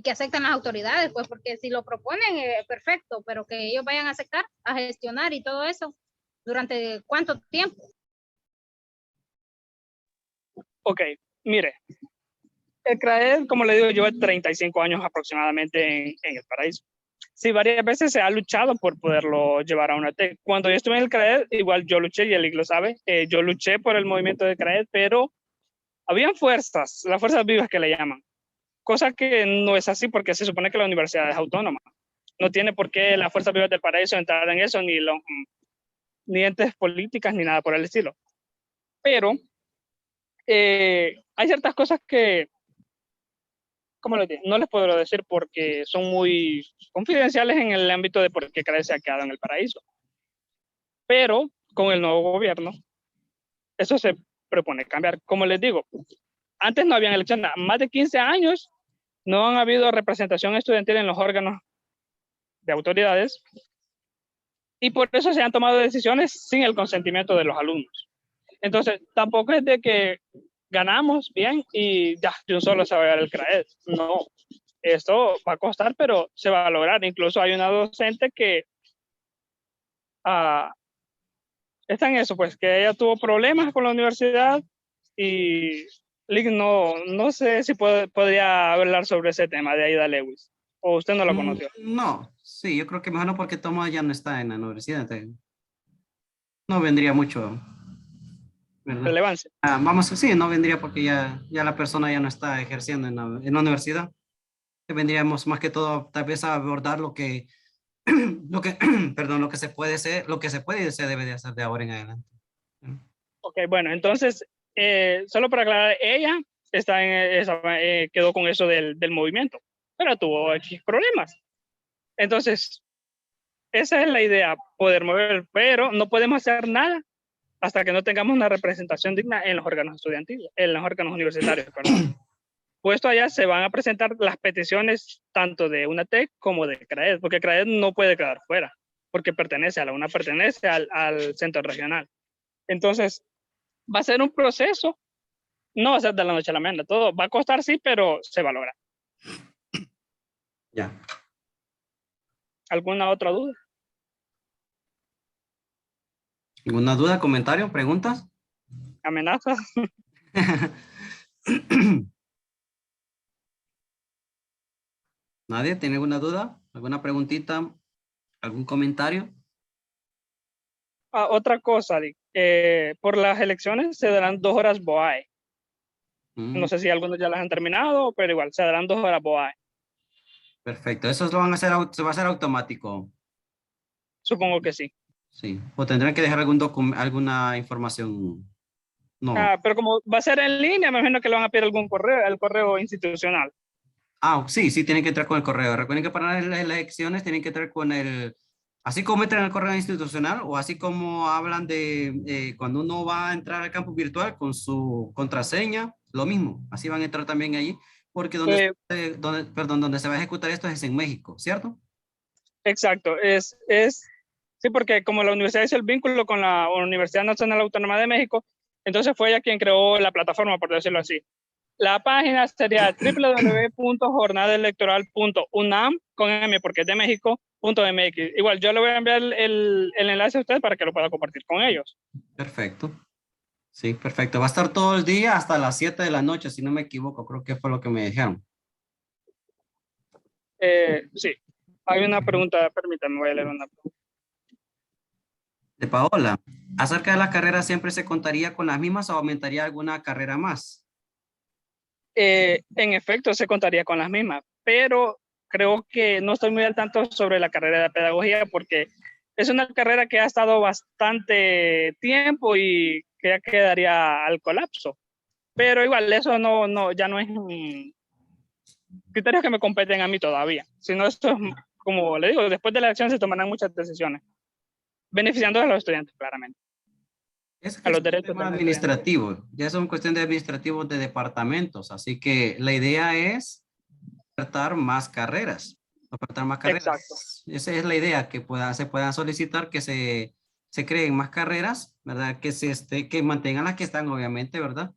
que acepten las autoridades, pues, porque si lo proponen, perfecto, pero que ellos vayan a aceptar, a gestionar y todo eso, ¿durante cuánto tiempo? Ok, mire, el CRAED, como le digo, lleva 35 años aproximadamente en el paraíso. sí, varias veces se ha luchado por poderlo llevar a una TEC. Cuando yo estuve en el CRAED, igual yo luché, y Elic lo sabe, yo luché por el movimiento de CRAED, pero habían fuerzas, las fuerzas vivas que le llaman, cosa que no es así porque se supone que la universidad es autónoma. No tiene por qué las fuerzas vivas del paraíso entrar en eso, ni entes políticas, ni nada por el estilo. Pero hay ciertas cosas que, ¿cómo les digo? No les puedo decir porque son muy confidenciales en el ámbito de por qué CRAED se ha quedado en el paraíso. Pero con el nuevo gobierno, eso se propone cambiar. Como les digo, antes no habían elecciones, más de 15 años no han habido representación estudiantil en los órganos de autoridades, y por eso se han tomado decisiones sin el consentimiento de los alumnos. Entonces, tampoco es de que ganamos bien y ya de un solo se va a llevar el CRAED. No, esto va a costar, pero se va a lograr. Incluso hay una docente que está en eso, pues, que ella tuvo problemas con la universidad y Lick no sé si podría hablar sobre ese tema de Aida Lewis. ¿O usted no lo conoció? No, sí, yo creo que mejor no, porque Toma ya no está en la universidad. No vendría mucho, ¿verdad? Relevancia. Vamos, sí, no vendría porque ya la persona ya no está ejerciendo en la universidad. Vendríamos más que todo tal vez a abordar perdón, lo que se puede hacer, lo que se puede y se debe de hacer de ahora en adelante. Ok, bueno, entonces, solo para aclarar, ella quedó con eso del movimiento, pero tuvo X problemas. Entonces, esa es la idea, poder mover, pero no podemos hacer nada hasta que no tengamos una representación digna en los órganos estudiantiles, en los órganos universitarios, perdón. Puesto allá se van a presentar las peticiones tanto de una TEC como de CRAED, porque CRAED no puede quedar fuera, porque pertenece a la UNA, pertenece al centro regional. Entonces, va a ser un proceso, no va a ser de la noche a la mañana, todo va a costar, sí, pero se va a lograr. Ya. ¿Alguna otra duda? ¿Alguna duda, comentario, preguntas? ¿Amenazas? ¿Nadie tiene alguna duda? ¿Alguna preguntita? ¿Algún comentario? Otra cosa, Dick, por las elecciones se darán 2 horas BOAE. No sé si algunos ya las han terminado, pero igual, se darán 2 horas BOAE. Perfecto, eso lo van a hacer, se va a hacer automático. Supongo que sí. Sí, o tendrán que dejar alguna información. No. Pero como va a ser en línea, me imagino que le van a pedir algún correo, el correo institucional. Sí, tienen que entrar con el correo. Recuerden que para las elecciones tienen que entrar con así como entran el correo institucional, o así como hablan de cuando uno va a entrar al campo virtual con su contraseña, lo mismo. Así van a entrar también allí, porque donde se va a ejecutar esto es en México, ¿cierto? Exacto, sí, porque como la universidad hizo el vínculo con la Universidad Nacional Autónoma de México, entonces fue ella quien creó la plataforma, por decirlo así. La página sería www.jornadaelectoral.unam, con M porque es de México, .mx. Igual yo le voy a enviar el enlace a usted para que lo pueda compartir con ellos. Perfecto. Sí, perfecto. Va a estar todo el día hasta las 7 de la noche, si no me equivoco. Creo que fue lo que me dijeron. Sí. Hay una pregunta, permítame, voy a leer una pregunta. De Paola, acerca de las carreras, ¿siempre se contaría con las mismas o aumentaría alguna carrera más? En efecto, se contaría con las mismas, pero creo que no estoy muy al tanto sobre la carrera de pedagogía porque es una carrera que ha estado bastante tiempo y que ya quedaría al colapso. Pero igual, eso ya no es criterios que me competen a mí todavía, sino esto es, como le digo, después de la elección se tomarán muchas decisiones, beneficiando a los estudiantes, claramente. Es a los derechos tema administrativo, ya son cuestión de administrativos de departamentos, así que la idea es ofertar más carreras. Exacto. Esa es la idea, que se puedan solicitar que se creen más carreras, ¿verdad? Que mantengan las que están, obviamente, ¿verdad?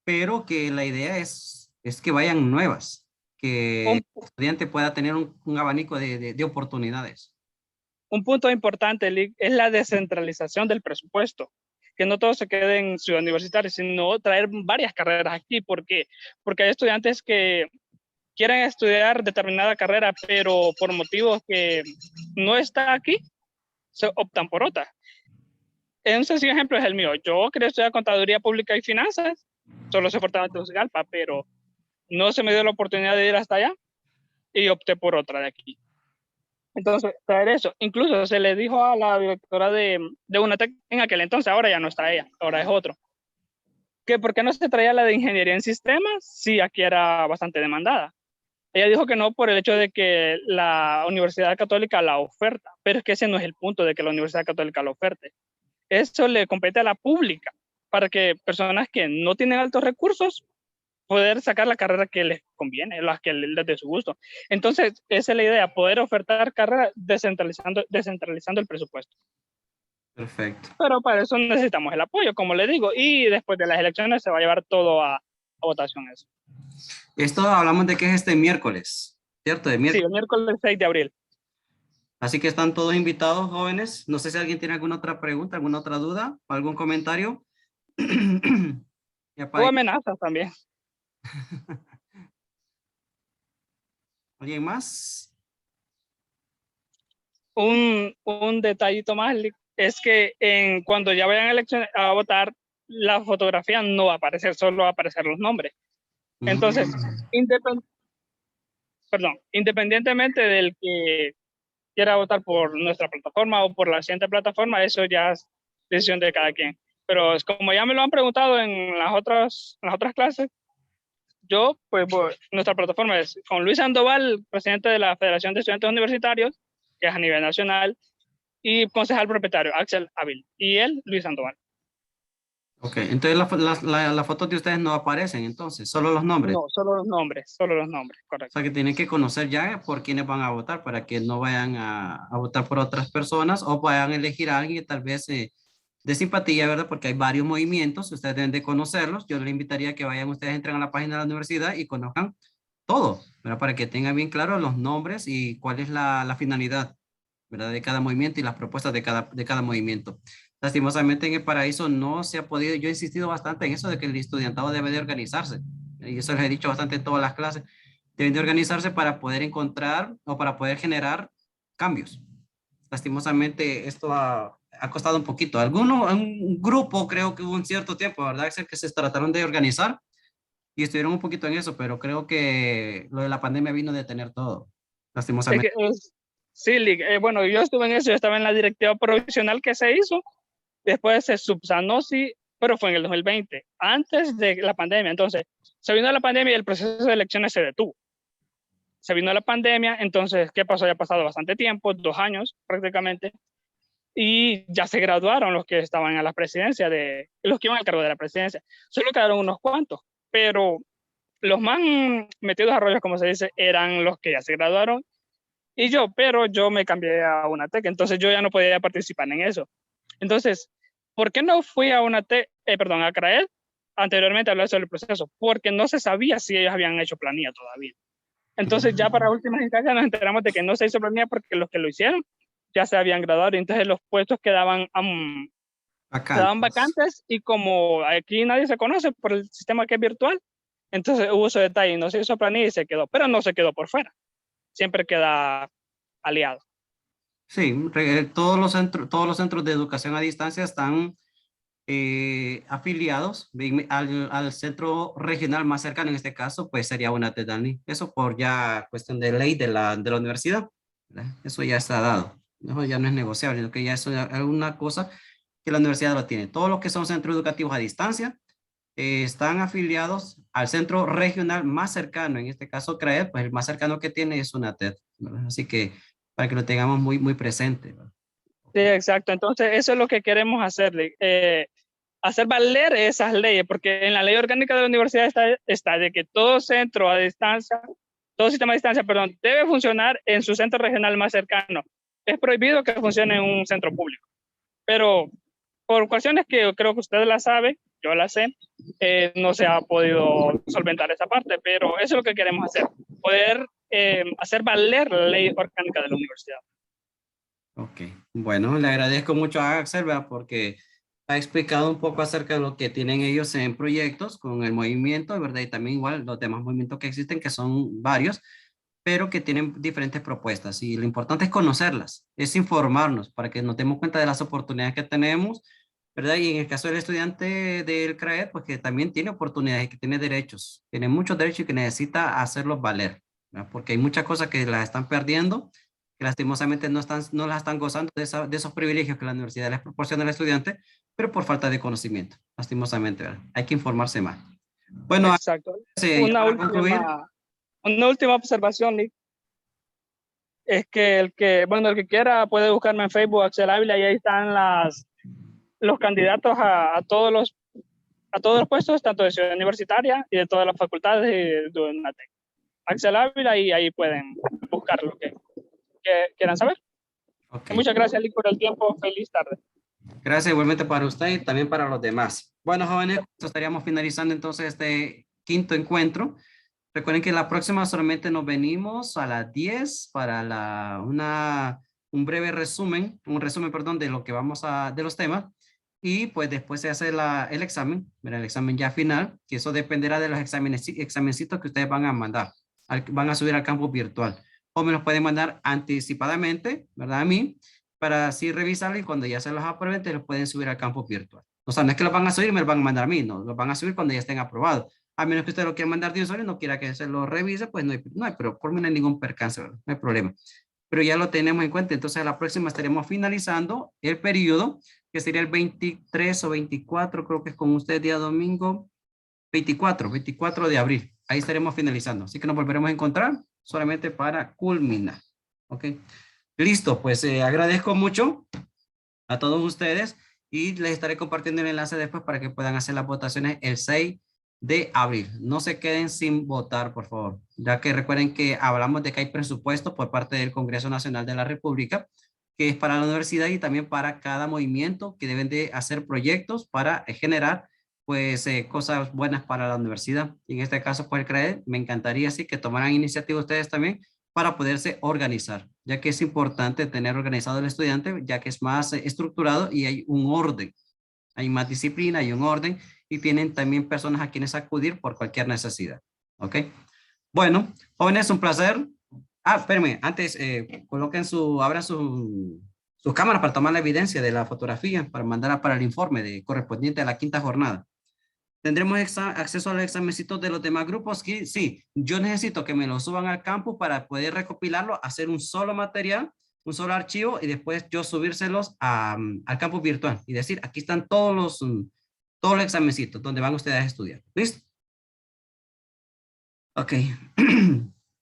Pero que la idea es que vayan nuevas, que el estudiante pueda tener un abanico de oportunidades. Un punto importante, Lick, es la descentralización del presupuesto. Que no todo se quede en Ciudad Universitaria, sino traer varias carreras aquí. ¿Por qué? Porque hay estudiantes que quieren estudiar determinada carrera, pero por motivos que no está aquí, se optan por otra. Un sencillo ejemplo es el mío. Yo quería estudiar Contaduría Pública y Finanzas, solo soportaba en Tegucigalpa, pero no se me dio la oportunidad de ir hasta allá y opté por otra de aquí. Entonces, traer eso. Incluso se le dijo a la directora de UNATEC en aquel entonces, ahora ya no está ella, ahora es otro, que por qué no se traía la de Ingeniería en Sistemas si aquí era bastante demandada. Ella dijo que no por el hecho de que la Universidad Católica la oferta, pero es que ese no es el punto de que la Universidad Católica la oferte. Eso le compete a la pública para que personas que no tienen altos recursos poder sacar la carrera que les conviene, las que les dé su gusto. Entonces, esa es la idea, poder ofertar carreras descentralizando el presupuesto. Perfecto. Pero para eso necesitamos el apoyo, como le digo, y después de las elecciones se va a llevar todo a votación eso. Esto hablamos de que es este miércoles, ¿cierto? De Sí, miércoles. el miércoles 6 de abril. Así que están todos invitados, jóvenes. No sé si alguien tiene alguna otra pregunta, alguna otra duda, algún comentario. O amenazas también. ¿Alguien más? Un detallito más es que cuando ya vayan a votar, la fotografía no va a aparecer, solo va a aparecer los nombres. Entonces, independientemente del que quiera votar por nuestra plataforma o por la siguiente plataforma, eso ya es decisión de cada quien. Pero como ya me lo han preguntado en las otras clases, yo, pues, nuestra plataforma es con Luis Sandoval, presidente de la Federación de Estudiantes Universitarios, que es a nivel nacional, y concejal propietario, Axel Ávila, y él, Luis Sandoval. Ok, entonces las fotos de ustedes no aparecen, entonces, solo los nombres. No, solo los nombres, O correcto. sea, que tienen que conocer ya por quiénes van a votar para que no vayan a votar por otras personas o vayan a elegir a alguien tal vez de simpatía, ¿verdad? Porque hay varios movimientos, ustedes deben de conocerlos. Yo les invitaría a que vayan, ustedes entren a la página de la universidad y conozcan todo, ¿verdad? Para que tengan bien claro los nombres y cuál es la finalidad, ¿verdad? De cada movimiento y las propuestas de cada movimiento. Lastimosamente en el Paraíso no se ha podido, yo he insistido bastante en eso de que el estudiantado debe de organizarse, y eso les he dicho bastante en todas las clases, deben de organizarse para poder encontrar o para poder generar cambios. Lastimosamente esto ha costado un poquito. Un grupo creo que hubo un cierto tiempo, ¿verdad? Es el que se trataron de organizar y estuvieron un poquito en eso, pero creo que lo de la pandemia vino a detener todo, lastimosamente. Sí, bueno, yo estuve en eso, yo estaba en la directiva provisional que se hizo, después se subsanó, sí, pero fue en el 2020, antes de la pandemia. Entonces, se vino la pandemia y el proceso de elecciones se detuvo. Se vino la pandemia, entonces, ¿qué pasó? Ya ha pasado bastante tiempo, 2 años prácticamente, y ya se graduaron los que estaban a la presidencia, los que iban al cargo de la presidencia. Solo quedaron unos cuantos, pero los más metidos a rollos, como se dice, eran los que ya se graduaron. Pero yo me cambié a UNATEC, entonces yo ya no podía participar en eso. Entonces, ¿por qué no fui a a CRAED anteriormente a hablar sobre el proceso? Porque no se sabía si ellos habían hecho planilla todavía. Entonces, ya para últimas instancias nos enteramos de que no se hizo planilla porque los que lo hicieron ya se habían graduado, y entonces los puestos quedaban vacantes, y como aquí nadie se conoce por el sistema que es virtual, entonces hubo ese detalle, no se hizo planilla y se quedó, pero no se quedó por fuera. Siempre queda aliado. Sí, todos los centros de educación a distancia están afiliados al centro regional más cercano, en este caso, pues sería UNATED, Dani. Eso por ya cuestión de ley de la universidad, ¿verdad? Eso ya está dado. Eso ya no es negociable, sino que ya eso es una cosa que la universidad lo tiene. Todos los que son centros educativos a distancia están afiliados al centro regional más cercano, en este caso CRAED, pues el más cercano que tiene es UNATED, ¿verdad? Así que para que lo tengamos muy, muy presente, ¿verdad? Sí, exacto. Entonces, eso es lo que queremos hacerle, hacer valer esas leyes, porque en la ley orgánica de la universidad está de que todo centro a distancia, todo sistema a distancia, perdón, debe funcionar en su centro regional más cercano. Es prohibido que funcione en un centro público, pero por cuestiones que yo creo que usted la sabe, yo la sé, no se ha podido solventar esa parte, pero eso es lo que queremos hacer, poder hacer valer la ley orgánica de la universidad. Ok, bueno, le agradezco mucho a Axel, ¿verdad? Porque ha explicado un poco acerca de lo que tienen ellos en proyectos con el movimiento, ¿verdad? Y también igual los demás movimientos que existen, que son varios, pero que tienen diferentes propuestas. Y lo importante es conocerlas, es informarnos para que nos demos cuenta de las oportunidades que tenemos, ¿verdad? Y en el caso del estudiante del CRAED, pues que también tiene oportunidades, que tiene derechos, tiene muchos derechos y que necesita hacerlos valer, ¿verdad? Porque hay muchas cosas que las están perdiendo, que lastimosamente no las están gozando de esos privilegios que la universidad les proporciona al estudiante, pero por falta de conocimiento, lastimosamente, ¿verdad? Hay que informarse más. Bueno, Exacto. ya para concluir. Una última observación, Nick, es que el que quiera puede buscarme en Facebook, Axel Ávila, y ahí están los candidatos a todos los puestos, tanto de Ciudad Universitaria y de todas las facultades de UNATEC. Axel Ávila, y ahí pueden buscar lo que quieran saber. Okay. Muchas gracias, Nick, por el tiempo. Feliz tarde. Gracias igualmente para usted y también para los demás. Bueno, jóvenes, estaríamos finalizando entonces este quinto encuentro. Recuerden que la próxima solamente nos venimos a las 10 para un breve resumen, perdón, de lo que de los temas. Y pues después se hace el examen, el examen ya final, que eso dependerá de los examencitos que ustedes van a mandar, van a subir al campus virtual. O me los pueden mandar anticipadamente, ¿verdad? A mí, para así revisarlo y cuando ya se los aprueben, te los pueden subir al campus virtual. O sea, no es que los van a subir y me los van a mandar a mí, no, los van a subir cuando ya estén aprobados. A menos que usted lo quiera mandar de un solo y no quiera que se lo revise, pues no hay, pero por mí no hay ningún percance, ¿verdad? No hay problema. Pero ya lo tenemos en cuenta, entonces a la próxima estaremos finalizando el periodo, que sería el 23 o 24, creo que es con usted día domingo, 24 de abril. Ahí estaremos finalizando. Así que nos volveremos a encontrar solamente para culminar. ¿Ok? Listo, pues agradezco mucho a todos ustedes y les estaré compartiendo el enlace después para que puedan hacer las votaciones el 6 de abril. No se queden sin votar, por favor, ya que recuerden que hablamos de que hay presupuesto por parte del Congreso Nacional de la República, que es para la universidad y también para cada movimiento que deben de hacer proyectos para generar pues cosas buenas para la universidad. Y en este caso, por el CRAED, me encantaría sí que tomaran iniciativa ustedes también para poderse organizar, ya que es importante tener organizado el estudiante, ya que es más estructurado y hay un orden, hay más disciplina, hay un orden y tienen también personas a quienes acudir por cualquier necesidad. ¿Ok? Bueno, jóvenes, un placer. Espérenme, antes coloquen abran sus cámaras para tomar la evidencia de la fotografía, para mandarla para el informe correspondiente a la quinta jornada. ¿Tendremos acceso a los examencitos de los demás grupos? Sí, yo necesito que me lo suban al campus para poder recopilarlo, hacer un solo material, un solo archivo y después yo subírselos al campus virtual y decir, aquí están todos los examencitos donde van ustedes a estudiar. ¿Listo? Ok.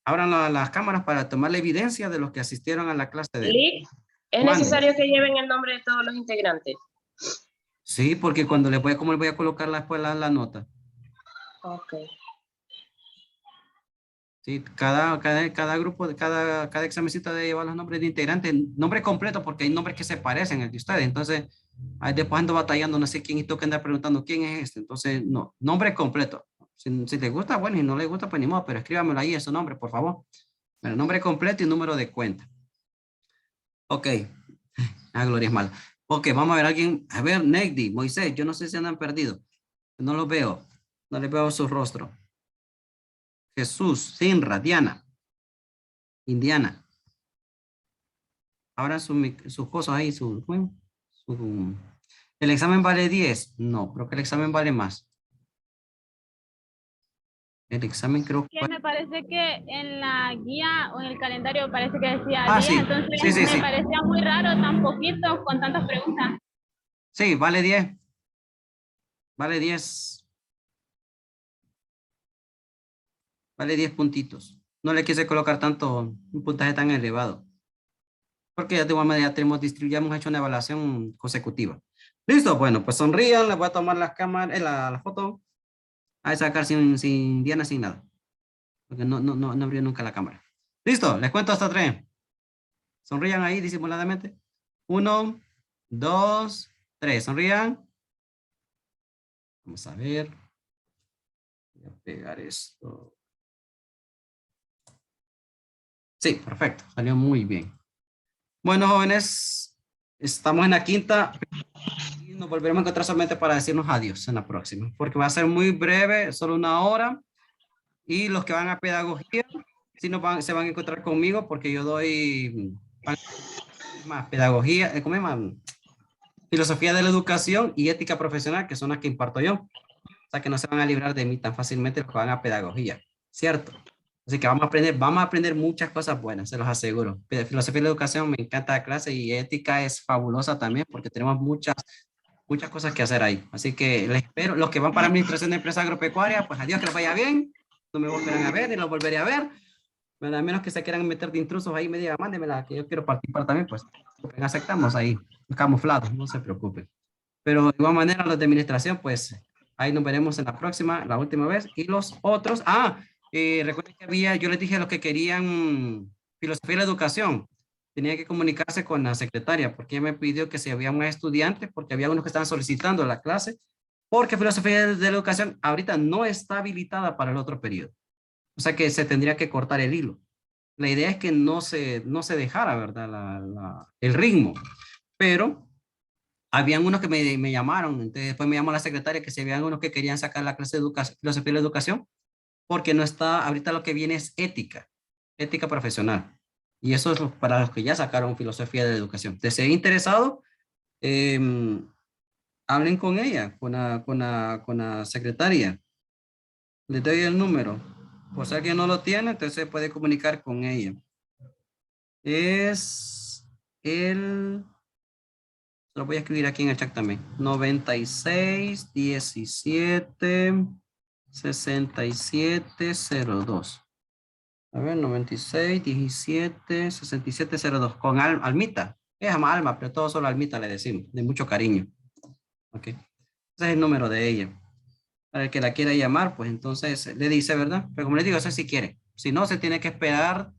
Abran las cámaras para tomar la evidencia de los que asistieron a la clase de... Lick, ¿es necesario que lleven el nombre de todos los integrantes? Sí, porque ¿cómo le voy a colocar después la nota? Ok. Sí, cada grupo, cada examencito debe llevar los nombres de integrantes, nombre completo, porque hay nombres que se parecen al de ustedes. Entonces, ahí después ando batallando, no sé quién, y tengo que andar preguntando quién es este. Entonces, no, nombre completo. Si les gusta, bueno, y no les gusta, pues ni modo, pero escríbamelo ahí, su nombre, por favor. Pero nombre completo y número de cuenta. Ok. Gloria es mala. Ok, vamos a ver a alguien. A ver, Negdi, Moisés, yo no sé si andan perdidos. No los veo. No les veo su rostro. Jesús, Sinra, Diana, Indiana. Ahora sus cosas ahí, ¿el examen vale 10? No, creo que el examen vale más. El examen creo que... Me parece que en la guía o en el calendario parece que decía 10, sí. Entonces Sí. me parecía muy raro tan poquito con tantas preguntas. Sí, vale 10. Vale 10. Vale 10 puntitos. No le quise colocar un puntaje tan elevado. Porque ya de igual manera ya hemos hecho una evaluación consecutiva. Listo, bueno, pues sonrían, les voy a tomar las cámaras, la foto. A sacar sin Diana, sin nada. Porque no abrió nunca la cámara. Listo, les cuento hasta 3. Sonrían ahí disimuladamente. 1, 2, 3. Sonrían. Vamos a ver. Voy a pegar esto. Sí, perfecto. Salió muy bien. Bueno, jóvenes, estamos en la quinta. nos volveremos a encontrar solamente para decirnos adiós en la próxima, porque va a ser muy breve, solo 1 hora. Y los que van a pedagogía, sí se van a encontrar conmigo porque yo doy más pedagogía, ¿cómo se llama? Filosofía de la educación y ética profesional, que son las que imparto yo. O sea que no se van a librar de mí tan fácilmente los que van a pedagogía, ¿cierto? Así que vamos a aprender muchas cosas buenas, se los aseguro. Filosofía de la educación me encanta la clase y ética es fabulosa también porque tenemos muchas cosas que hacer ahí. Así que les espero. Los que van para administración de empresa agropecuaria, pues adiós, que les vaya bien. No me volverán a ver y los volveré a ver. Bueno, a menos que se quieran meter de intrusos ahí, me digan, mándemela, que yo quiero participar también, pues aceptamos ahí, camuflados, no se preocupen. Pero de igual manera, los de administración, pues ahí nos veremos en la próxima, la última vez. Y los otros, recuerden que yo les dije a los que querían filosofía de la educación, tenía que comunicarse con la secretaria, porque ella me pidió que si había más estudiantes, porque había unos que estaban solicitando la clase, porque filosofía de la educación ahorita no está habilitada para el otro periodo. O sea que se tendría que cortar el hilo. La idea es que no se dejara, ¿verdad? El ritmo. Pero habían unos que me llamaron, entonces después me llamó la secretaria que si habían unos que querían sacar la clase de filosofía de la educación, porque no está, ahorita lo que viene es ética profesional. Y eso es para los que ya sacaron filosofía de la educación. Si se interesado, hablen con ella, con la secretaria. Les doy el número. Por si alguien no lo tiene, entonces se puede comunicar con ella. Es lo voy a escribir aquí en el chat también. 96 17 67 02. A ver, 96 17 67 02. Con Almita. Es Alma, pero todo solo Almita le decimos. De mucho cariño. Ok. Ese es el número de ella. Para el que la quiera llamar, pues entonces le dice, ¿verdad? Pero como les digo, eso si quiere. Si no, se tiene que esperar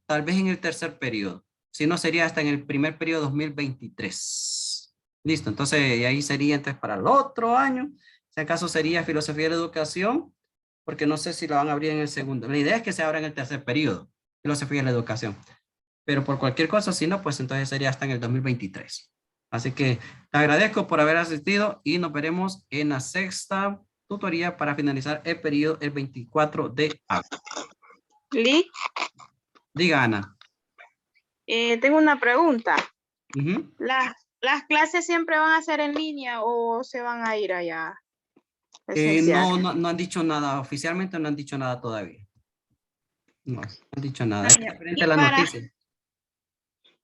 tal vez en el tercer periodo. Si no, sería hasta en el primer periodo 2023. Listo, entonces ahí sería entonces para el otro año. Si acaso sería filosofía de la educación, porque no sé si la van a abrir en el segundo. La idea es que se abra en el tercer periodo, filosofía de la educación. Pero por cualquier cosa, si no, pues entonces sería hasta en el 2023. Así que te agradezco por haber asistido y nos veremos en la sexta tutoría para finalizar el periodo el 24 de agosto. Lee, Diga, Ana. tengo una pregunta. Ujú. ¿Las clases siempre van a ser en línea o se van a ir allá? No han dicho nada, oficialmente no han dicho nada todavía. No han dicho nada. Es diferente la noticia.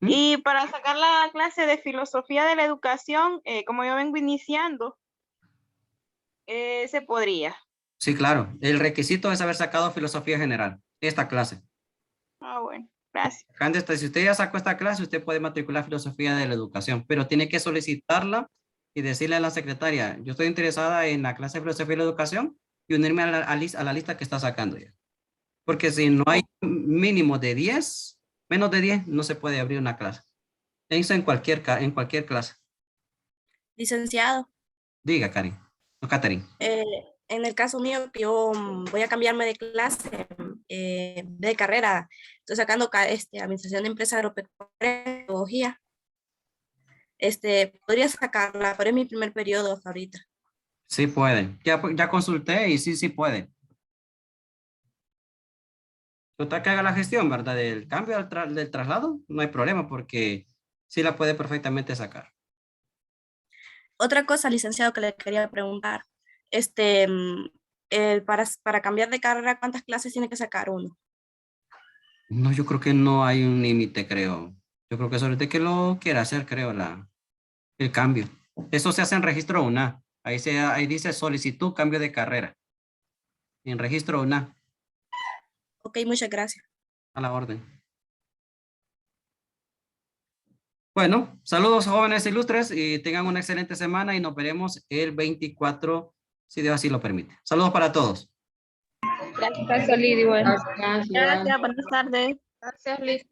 Y para sacar la clase de filosofía de la educación, como yo vengo iniciando, se podría. Sí, claro. El requisito es haber sacado filosofía general, esta clase. Ah, bueno, gracias. Si usted ya sacó esta clase, usted puede matricular filosofía de la educación, pero tiene que solicitarla y decirle a la secretaria, yo estoy interesada en la clase de filosofía de la educación y unirme a la lista que está sacando ya. Porque si no hay mínimo de 10, menos de 10, no se puede abrir una clase. Eso en cualquier clase. Licenciado, Diga, Karin. No, Catherine. en el caso mío, que yo voy a cambiarme de clase, de carrera, estoy sacando administración de empresa agropecuaria, pedagogía. Podría sacarla, pero es mi primer periodo hasta ahorita. Sí puede. Ya consulté y sí puede. Total que haga la gestión, ¿verdad? Del cambio del traslado, no hay problema porque sí la puede perfectamente sacar. Otra cosa, licenciado, que le quería preguntar, para cambiar de carrera, ¿cuántas clases tiene que sacar uno? No, yo creo que no hay un límite, creo. Yo creo que es ahorita que lo quiera hacer, creo, el cambio. Eso se hace en registro UNA. Ahí dice solicitud, cambio de carrera. En registro UNA. Ok, muchas gracias. A la orden. Bueno, saludos jóvenes ilustres y tengan una excelente semana y nos veremos el 24, si Dios así lo permite. Saludos para todos. Gracias, Lidy. Bueno. Gracias. Gracias, buenas tardes. Gracias, Liz.